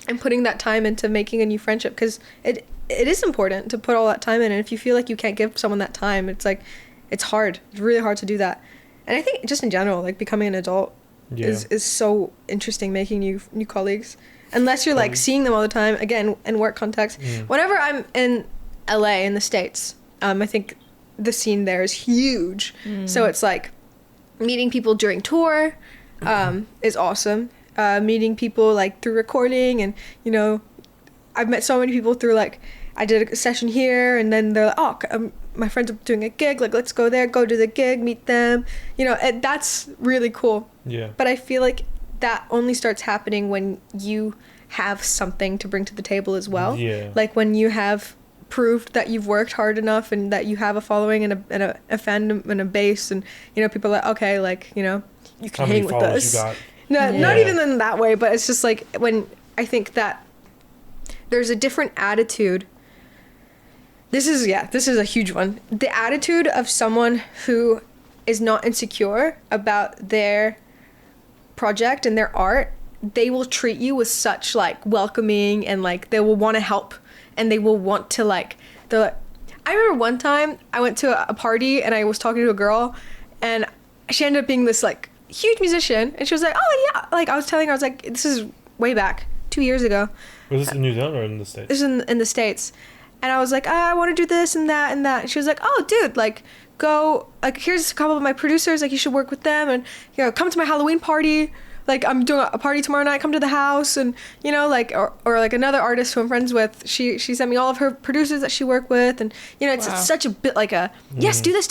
and putting that time into making a new friendship, because it is important to put all that time in, and if you feel like you can't give someone that time, it's like it's hard. It's really hard to do that. And I think just in general, like becoming an adult Yeah. is so interesting, making new colleagues, unless you're like seeing them all the time, again in work context. Whenever I'm in LA in the States, I think the scene there is huge. So it's like meeting people during tour is awesome. Meeting people like through recording, and you know, I've met so many people through like I did a session here, and then they're like, oh, my friends are doing a gig, like let's go there, go to the gig, meet them, you know, and that's really cool. Yeah. But I feel like that only starts happening when you have something to bring to the table as well. Yeah. Like when you have proved that you've worked hard enough and that you have a following and a fandom and a base, and you know, people are like, okay, like, you know, you can How many hang with followers us. you got? No, not Yeah. even in that way, but it's just like when I think that there's a different attitude. This is a huge one. The attitude of someone who is not insecure about their project and their art, they will treat you with such like welcoming, and like they will want to help, and they will want to like I remember one time I went to a party and I was talking to a girl, and she ended up being this like huge musician, and she was like, oh yeah, like I was telling her, I was like, this is way back 2 years ago. Was this in New Zealand or in the States? This is in the States. And I was like, I want to do this and that and that. And she was like, oh dude, like go, like here's a couple of my producers, like you should work with them, and you know, come to my Halloween party. Like I'm doing a party tomorrow night, come to the house. And you know, like or like another artist who I'm friends with, she sent me all of her producers that she worked with, and you know, it's such a bit like a yes, do this,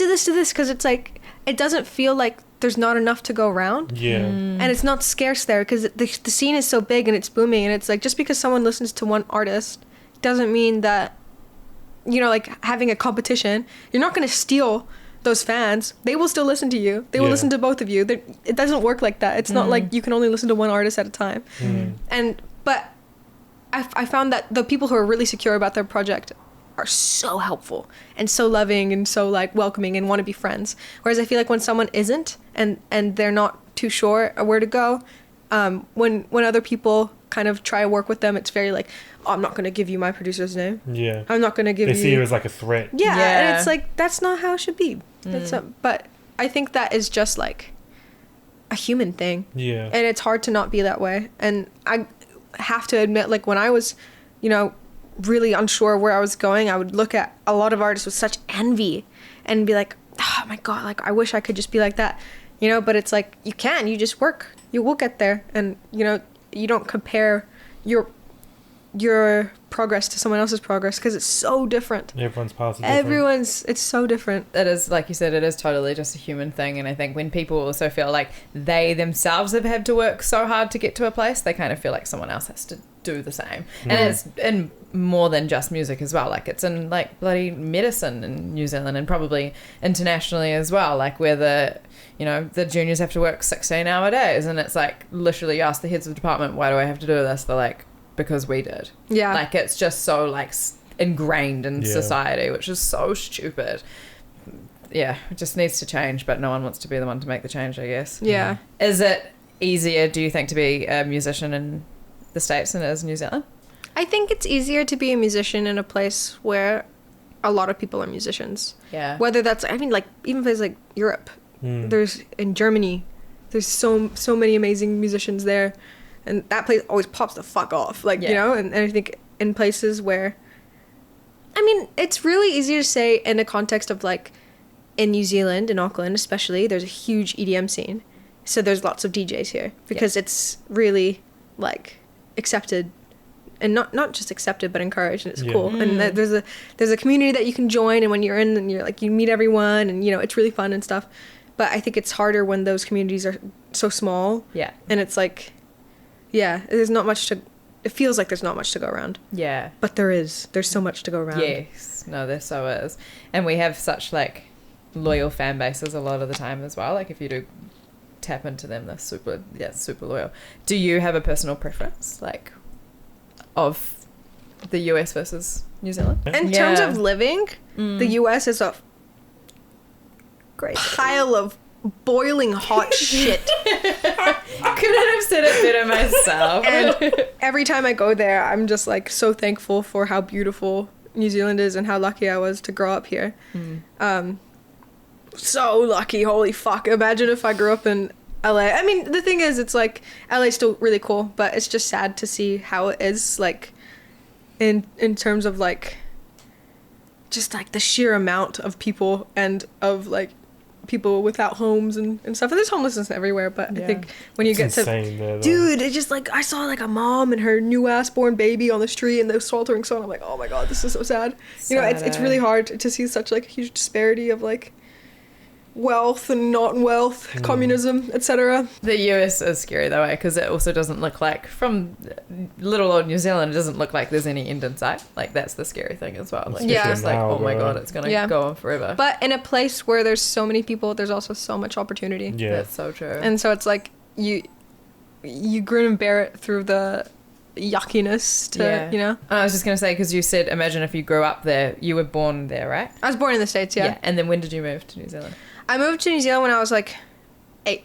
because it's like it doesn't feel like there's not enough to go around. Yeah. And it's not scarce there, because the scene is so big and it's booming, and it's like just because someone listens to one artist doesn't mean that, you know, like having a competition, you're not going to steal those fans. They will still listen to you. They will listen to both of you. It doesn't work like that. It's not like you can only listen to one artist at a time. But I found that the people who are really secure about their project are so helpful and so loving and so like welcoming and want to be friends. Whereas I feel like when someone isn't, and they're not too sure where to go, when other people kind of try to work with them, it's very like, oh, I'm not going to give you my producer's name. Yeah. I'm not going to give you... They see you as like a threat. Yeah, and it's like, that's not how it should be. But I think that is just like a human thing. Yeah. And it's hard to not be that way. And I have to admit, like when I was, you know, really unsure where I was going, I would look at a lot of artists with such envy and be like, oh my God, like I wish I could just be like that, you know. But it's like, you just work, you will get there. And you know, you don't compare your progress to someone else's progress, because it's so different. Everyone's path is different. It's so different. It is, like you said, it is totally just a human thing. And I think when people also feel like they themselves have had to work so hard to get to a place, they kind of feel like someone else has to do the same. And it's in more than just music as well. Like it's in like bloody medicine in New Zealand, and probably internationally as well, like where the juniors have to work 16-hour days, and it's like literally you ask the heads of the department, why do I have to do this? They're like, because we did. Yeah. Like it's just so like ingrained in society, which is so stupid. Yeah, it just needs to change, but no one wants to be the one to make the change, I guess. Yeah. Is it easier, do you think, to be a musician in the States than it is in New Zealand? I think it's easier to be a musician in a place where a lot of people are musicians. Yeah. Whether that's, I mean, like even places like Europe, there's in Germany, there's so many amazing musicians there. And that place always pops the fuck off. Like, you know, and I think in places where, I mean, it's really easy to say in the context of like in New Zealand, in Auckland especially, there's a huge EDM scene. So there's lots of DJs here because it's really like accepted, and not just accepted, but encouraged, and it's cool. And there's a community that you can join, and when you're in, and you're like, you meet everyone, and you know, it's really fun and stuff. But I think it's harder when those communities are so small. Yeah. And it's like, there's not much to, it feels like there's not much to go around. Yeah. But there's so much to go around. Yes. No, there so is. And we have such like loyal fan bases a lot of the time as well. Like if you do tap into them, they're super loyal. Do you have a personal preference, like, of the US versus New Zealand? In terms of living, the US is a great pile of boiling hot shit. Couldn't have said it better myself. And every time I go there, I'm just like so thankful for how beautiful New Zealand is and how lucky I was to grow up here. So lucky, holy fuck. Imagine if I grew up in LA. I mean, the thing is, it's like LA's still really cool, but it's just sad to see how it is, like in terms of like just like the sheer amount of people and of like people without homes and stuff. And there's homelessness everywhere, but I think when you get to dude, it's just like I saw like a mom and her new ass born baby on the street and the sweltering sun. I'm like, oh my God, this is so sad. You know, it's really hard to see such like a huge disparity of like wealth and not wealth, communism, etc. The US is scary though, because it also doesn't look like, from little old New Zealand, it doesn't look like there's any end in sight. Like that's the scary thing as well. Like, it's just like, oh my God, it's gonna go on forever. But in a place where there's so many people, there's also so much opportunity. That's so true. And so it's like you grin and bear it through the yuckiness to, you know. And I was just going to say, because you said, imagine if you grew up there, you were born there, right? I was born in the States, yeah. And then when did you move to New Zealand? I moved to New Zealand when I was like 8.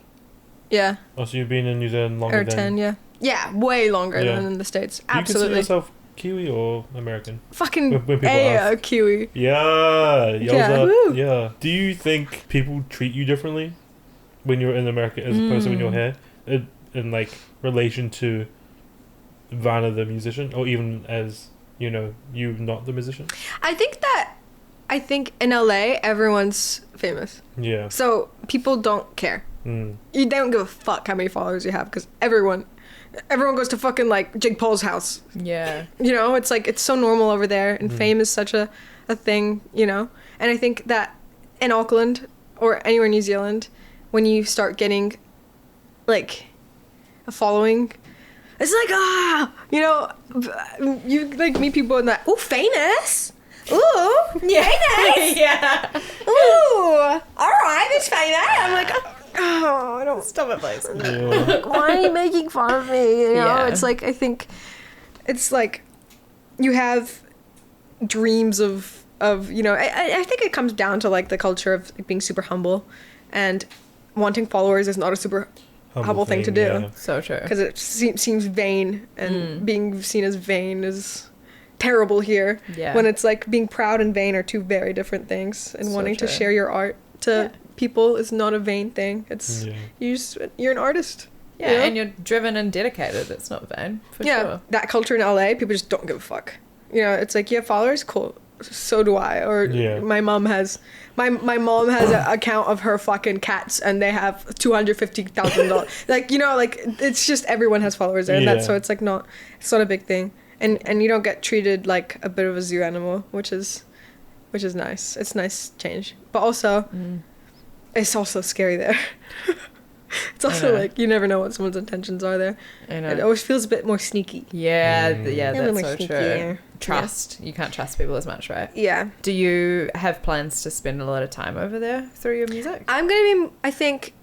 Yeah. Oh, so you've been in New Zealand longer Or 10, yeah. Yeah, way longer than in the States. Do you Absolutely. consider yourself Kiwi or American? Fucking When people ask. Kiwi. Yeah. Yeah. Woo. Yeah. Do you think people treat you differently when you're in America as opposed to when you're here? In like relation to Vana the musician, or even as, you know, you not the musician? I think in LA, everyone's famous. Yeah. So people don't care. Mm. They don't give a fuck how many followers you have because everyone goes to fucking like Jake Paul's house. Yeah. You know, it's like, it's so normal over there, and fame is such a thing, you know? And I think that in Auckland or anywhere in New Zealand, when you start getting like a following, it's like, you know, you like meet people and that, ooh, famous. Ooh, famous. Yeah. Ooh, all right, it's famous. I'm like, oh, I don't. Stop it, please. Yeah. Why are you making fun of me? You know, Yeah. it's like, I think it's like you have dreams of you know, I think it comes down to like the culture of like, being super humble, and wanting followers is not a super humble thing to do, yeah. So true. because it seems vain, and being seen as vain is terrible here. Yeah. When it's like being proud and vain are two very different things, and So wanting to true. share your art to people is not a vain thing. It's Yeah. you're an artist. Yeah, you know? and you're driven and dedicated. It's not vain, for sure. That culture in LA, people just don't give a fuck. You know, it's like, you have followers, cool. So do I. Or my mom has my mom has an account of her fucking cats, and they have $250,000. Like, you know, like, it's just everyone has followers there, and that's, so it's like it's not a big thing, and you don't get treated like a bit of a zoo animal, which is nice. It's nice change, but also it's also scary there. It's also like, you never know what someone's intentions are there. I know. It always feels a bit more sneaky. Yeah, A little that's more so sneaky, true. yeah. Trust. You can't trust people as much, right? Yeah. Do you have plans to spend a lot of time over there through your music? I'm going to be, I think,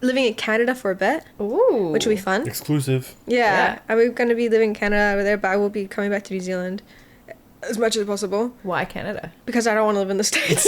living in Canada for a bit, Ooh. which will be fun. Exclusive. Yeah. I'm going to be living in Canada over there, but I will be coming back to New Zealand as much as possible, Why Canada? because I don't want to live in the States.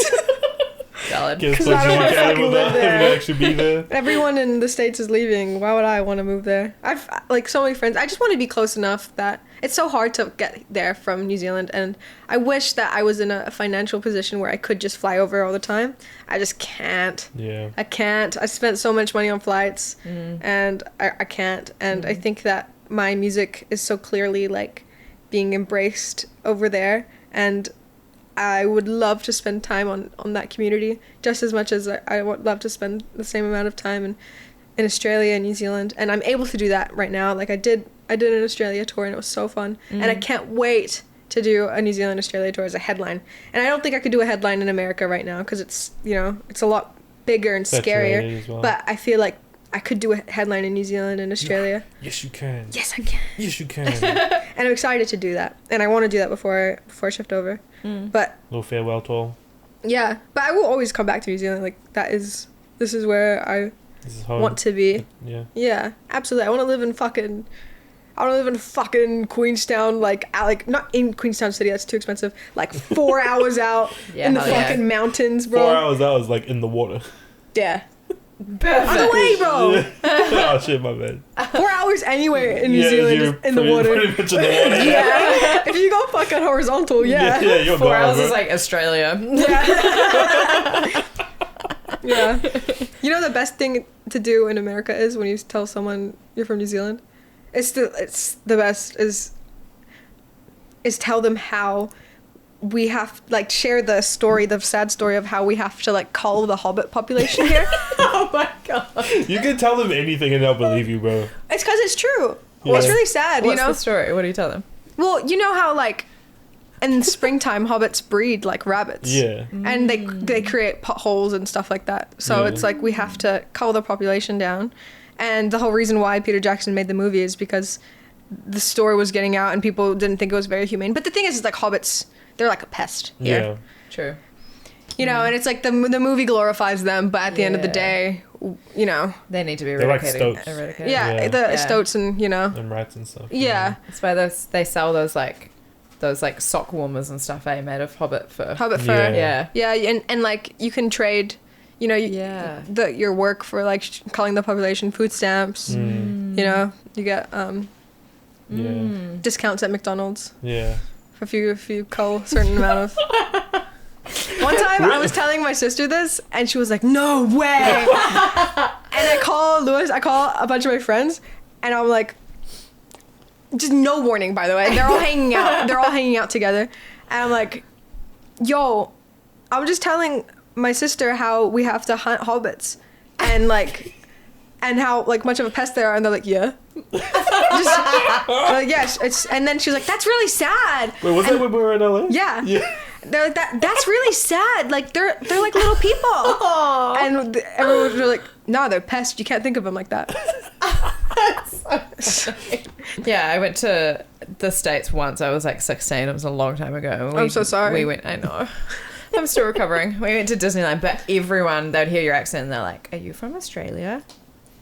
Valid. Get as 'Cause I close don't as wanna you can fucking without live having there. to actually be there. Everyone in the States is leaving. Why would I want to move there? I've, like, so many friends. I just want to be close enough that it's so hard to get there from New Zealand, and I wish that I was in a financial position where I could just fly over all the time. I just can't. Yeah. I can't. I spent so much money on flights, and I can't. And I think that my music is so clearly like being embraced over there, and I would love to spend time on that community just as much as I would love to spend the same amount of time in Australia and New Zealand. And I'm able to do that right now. Like, I did an Australia tour, and it was so fun. And I can't wait to do a New Zealand Australia tour as a headline. And I don't think I could do a headline in America right now, because it's, you know, it's a lot bigger and Saturated scarier. as well. But I feel like I could do a headline in New Zealand and Australia. Yes, you can. Yes, I can. Yes, you can. And I'm excited to do that. And I want to do that before I shift over. But Little farewell tour. yeah, but I will always come back to New Zealand. Like, this is where I This is home. want to be. Yeah. Yeah, absolutely. I want to live in fucking Queenstown, like not in Queenstown City, that's too expensive. Like 4 hours out Yeah, in the hell yeah. fucking mountains, bro. 4 hours out was like in the water. Yeah. Perfect. Other way, bro. Oh shit, my bad. 4 hours anywhere in New Yeah, Zealand you're is in the water. Pretty much in the water. Yeah. If you go fucking horizontal, yeah. Yeah, you're 4 gone, hours bro. is like Australia. Yeah. You know the best thing to do in America is when you tell someone you're from New Zealand? It's the best is tell them how we have, like, share the sad story of how we have to, like, cull the hobbit population here. Oh my god. You can tell them anything and they'll believe you, bro. It's because it's true. Yeah. It's really sad, What's you know? the story? What do you tell them? Well, you know how, like, in springtime, hobbits breed like rabbits. Yeah. And they create potholes and stuff like that. So Yeah. it's like we have to cull the population down. And the whole reason why Peter Jackson made the movie is because the story was getting out and people didn't think it was very humane. But the thing is, like, hobbits, they're like a pest here. Yeah. True. You know, and it's like the movie glorifies them, but at the end of the Yeah. day, you know, They need to be They're like eradicated. stoats. eradicated. yeah, the Yeah. stoats and, you know, And rats and stuff. yeah. That's why they sell those like sock warmers and stuff, made of hobbit fur. Hobbit fur. Yeah. Yeah. Yeah, and like you can trade, you know, Yeah. your work for like calling the population, food stamps. Mm. You know, you get Yeah. discounts at McDonald's Yeah. if you call a certain amount of. One time I was telling my sister this, and she was like, "No way!" And I call a bunch of my friends, and I'm like, just no warning, by the way. They're all hanging out. They're all hanging out together, and I'm like, "Yo, I'm just telling my sister how we have to hunt hobbits, and like, and how like much of a pest they are." And they're like, "Yeah." Yes, it's. And then she was like, "That's really sad." Wait, was that when we were in LA? Yeah. Yeah. They're like, that's really sad. Like they're like little people. And everyone was like, "No, they're pests. You can't think of them like that." Yeah, I went to the States once. I was like 16. It was a long time ago. I'm so sorry. We went. I know. I'm still recovering. We went to Disneyland, but everyone, they'd hear your accent and they're like, "Are you from Australia?"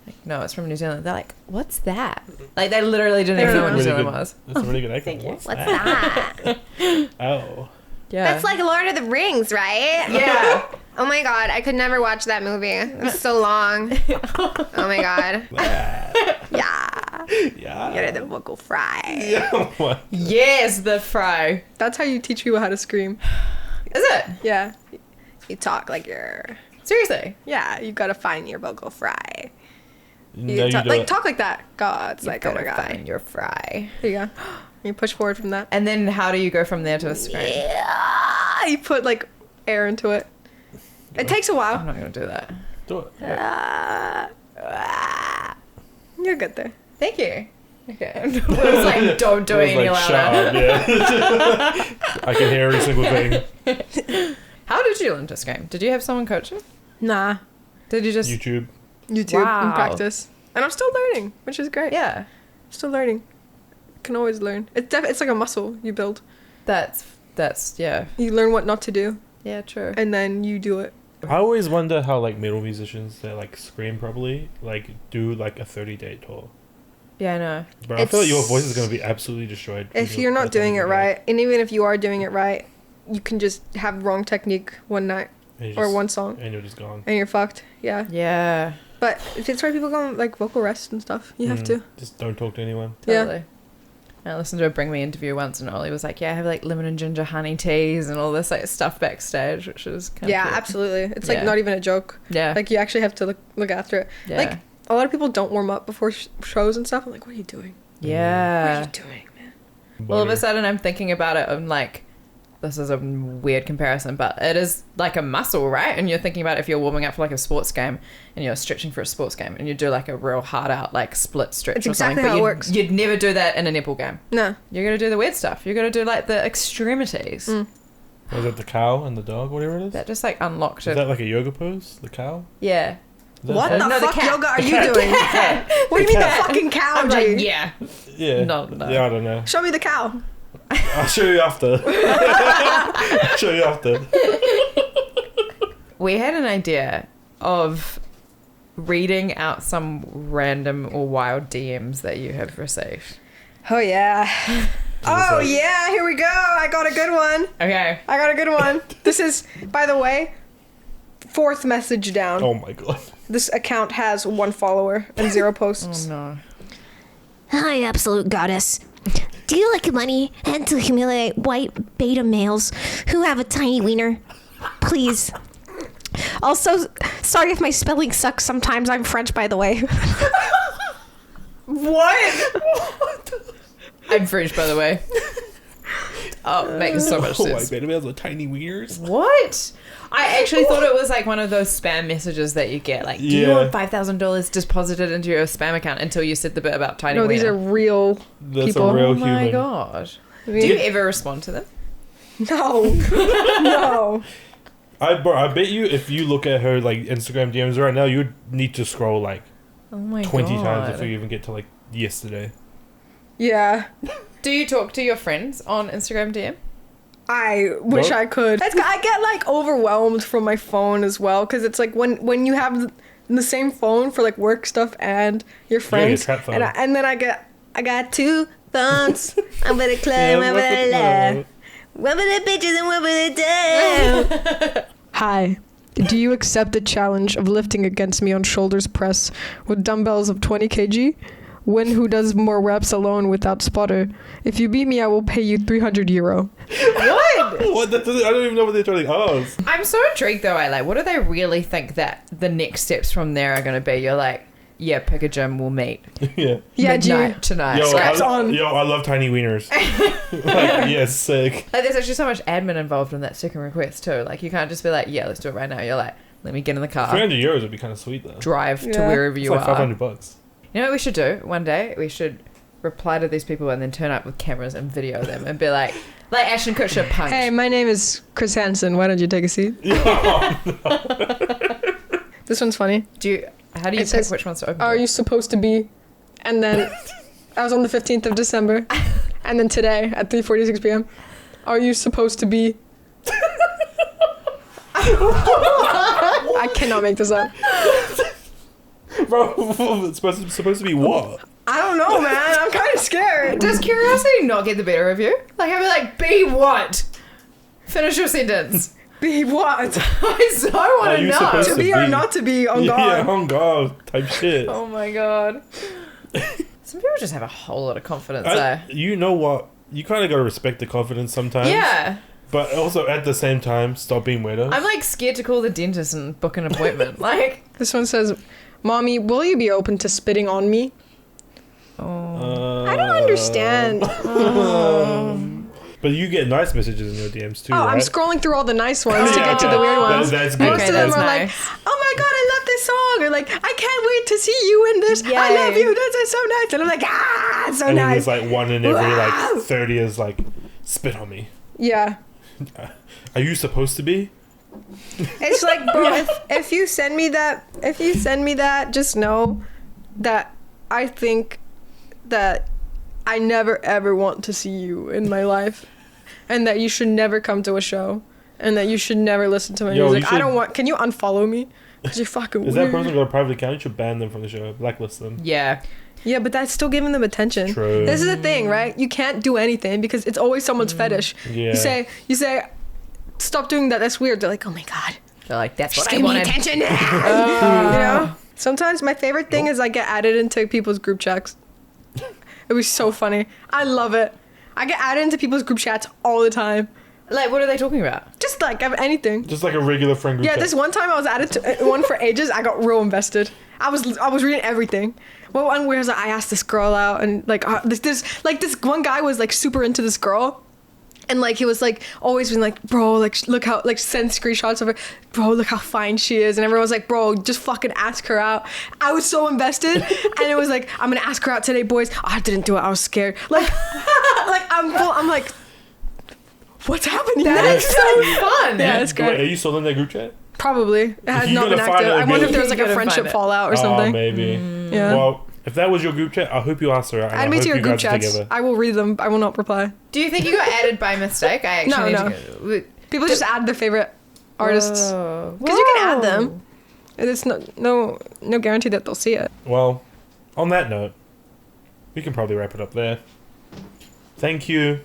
Like, no, it's from New Zealand. They're like, "What's that?" Like, they literally didn't even know what New Really Zealand good- was. That's a really good accent. What's that? that? Oh. Yeah. That's like Lord of the Rings, right? Yeah. Oh my god, I could never watch that movie. It's so long. Oh my god. Yeah. Yeah. You're the vocal fry. Yeah. What? Yes, the fry. That's how you teach people how to scream. Is it? Yeah. You talk like you're. Seriously? Yeah, you gotta find your vocal fry. No, you talk, don't. like talk like that. God, it's like, oh my Gotta god. find your fry. Here you go. You push forward from that. And then how do you go from there to a scream? Yeah. You put like air into it. It takes a I'm while. not gonna do that. Do it. You're good there. Thank you. Okay. It was like, don't do it It was any like, louder. shut up, yeah. I can hear every single thing. How did you learn to scream? Did you have someone coach you? Nah. Did you just? YouTube. YouTube Wow. and practice. And I'm still learning, which is great. Yeah. Still learning. Can always learn. It's like a muscle you build. That's yeah. You learn what not to do, Yeah, true. and then you do it. I always wonder how like metal musicians that like scream properly like do like a 30-day tour. Yeah, I know. But I feel like your It's- voice is gonna be absolutely destroyed. If you're not doing it right, and even if you are doing it right, you can just have wrong technique one night or one song, and you're just gone. and you're fucked. Yeah. Yeah. But it's why people go on like vocal rest and stuff. You have to. Just don't talk to anyone. Yeah. Totally. I listened to a Bring Me interview once, and Ollie was like, "Yeah, I have like lemon and ginger honey teas and all this like stuff backstage," which was kind of Yeah, absolutely. It's like Yeah. not even a joke. Yeah. Like you actually have to look after it. Yeah. Like a lot of people don't warm up before shows and stuff. I'm like, what are you doing? What are Yeah. you doing, man? All of a Butter. sudden, I'm thinking about it. I'm like, this is a weird comparison, but it is like a muscle, right? And you're thinking about if you're warming up for like a sports game and you're stretching for a sports game and you do like a real hard out, like split stretch It's or something. exactly but how it you'd, works. You'd never do that in a netball game. No. You're going to do the weird stuff. You're going to do like the extremities. Was it the cow and the dog, whatever it is? That just like unlocked Is it. that like a yoga pose? The cow? Yeah. Is that What it? the No, the fuck cat. yoga are you doing? What do you mean the fucking cow, I'm G? like, yeah. Yeah. No. Yeah, I don't know. Show me the cow. I'll show you after. I'll show you after. We had an idea of reading out some random or wild DMs that you have received. Oh yeah. Oh like- yeah, here we go. I got a good one. Okay. I got a good one. This is, by the way, 4th message down. Oh my god. This account has 1 follower and 0 posts. Oh no. Hi, absolute goddess. Do you like money and to humiliate white beta males who have a tiny wiener? Please. Also, sorry if my spelling sucks sometimes. I'm French, by the way. What? I'm French, by the way. Oh, makes so much Oh, I sense. bet it was tiny wieners. What? I actually thought it was like one of those spam messages that you get. Like, do you Yeah. want $5,000 deposited into your spam account until you said the bit about tiny No, these wiener? are real That's people. a real Oh human. my god. I Do mean, you ever respond to them? no. No. I bet you if you look at her like Instagram DMs right now, you'd need to scroll like Oh my 20 god. times before you even get to like yesterday. Yeah. Do you talk to your friends on Instagram DM? I wish Nope. I could. I get like overwhelmed from my phone as well, because it's like when you have the same phone for like work stuff and your friends, trap phone. and then I got two phones. I'm gonna club, I'm gonna laugh. What were the bitches and what were the do? Hi. Do you accept the challenge of lifting against me on shoulders press with dumbbells of 20 kg? Win who does more reps alone without spotter. If you beat me, I will pay you €300. What? What? I don't even know what they're trying to ask. I'm so intrigued though, like, what do they really think that the next steps from there are going to be? You're like, yeah, pick a gym, we'll meet. Yeah. Yeah, Midnight tonight. Yo, Straps on. I love tiny wieners. Like, yeah, sick. Like, there's actually so much admin involved in that second request too. Like, you can't just be like, yeah, let's do it right now. You're like, let me get in the car, €300 would be kind of sweet though. drive to Yeah. wherever It's you like are. $500. You know what we should do? One day we should reply to these people and then turn up with cameras and video them and be like Ashton Kutcher punch. Hey, my name is Chris Hansen. Why don't you take a seat? This one's funny. How do you It pick says, which ones to open? Are you supposed to be? And then I was on the 15th of December. And then today at 3:46 p.m. Are you supposed to be? I cannot make this up. Bro, it's supposed to be what? I don't know, man. I'm kind of scared. Does curiosity not get the better of you? Like, I'd be like, be what? Finish your sentence. Be what? I so want Are to you know. supposed To to be or be- not to be? On Yeah, God. on God type shit. Oh my god. Some people just have a whole lot of confidence there. You know what? You kind of got to respect the confidence sometimes. Yeah. But also at the same time, stop being weirdos. I'm like scared to call the dentist and book an appointment. Like, This one says, Mommy, will you be open to spitting on me? I don't understand. But you get nice messages in your DMs too, Oh, right? I'm scrolling through all the nice ones to get to the weird ones. That's good. Most Okay, of them that's are like, nice. oh my God, I love this song. Or like, I can't wait to see you in this. I Yay. love you. This is so nice. And I'm like, it's so And then nice. there's like one in every Wow. like 30 is like, spit on me. Yeah. Are you supposed to be? It's like, bro, if you send me that, just know that I think that I never ever want to see you in my life, and that you should never come to a show, and that you should never listen to my Yo, music. you I don't should- want. Can you unfollow me? Cause you're fucking Is weird. that person got a private account? You should ban them from the show. Blacklist them. yeah. Yeah, but that's still giving them attention. True. This is the thing, right? You can't do anything because it's always someone's fetish. Yeah. You say, stop doing that. That's weird. They're like, oh my God. They're like, that's what Just I give me wanted. attention. You know? Sometimes my favorite thing is I get added into people's group chats. It was so funny. I love it. I get added into people's group chats all the time. Like, what are they talking about? Just like anything. Just like a regular friend group Yeah, chat. this one time I was added to one for ages. I got real invested. I was reading everything. Well, one where I asked this girl out, and like this one guy was like super into this girl, and like he was like always been like, bro, like look how like send screenshots of her, bro, look how fine she is, and everyone was like, bro, just fucking ask her out. I was so invested, and it was like, I'm gonna ask her out today, boys. Oh, I didn't do it. I was scared. Like, I'm like, what's happening? That's so fun. Yeah, it's Wait, are great. you still in that group chat? Probably. It has You not been gotta find active. it I wonder if again. there was like You a gotta friendship find it. fallout or Oh, something. maybe. Yeah. Well, if that was your group chat, I hope you asked her out. and Add I me hope to your you group guys are chats. together. I will read them. I will not reply. Do you think you got added by mistake? I actually No. need to People just add their favorite artists Whoa. because you can add them. It's no guarantee that they'll see it. Well, on that note, we can probably wrap it up there. Thank you,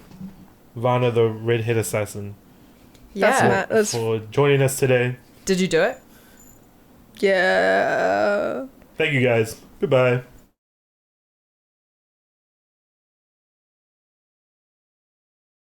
Vana, the redhead assassin, That's Yeah. Matt. That's for joining us today. Did you do it? yeah. Thank you guys. Goodbye.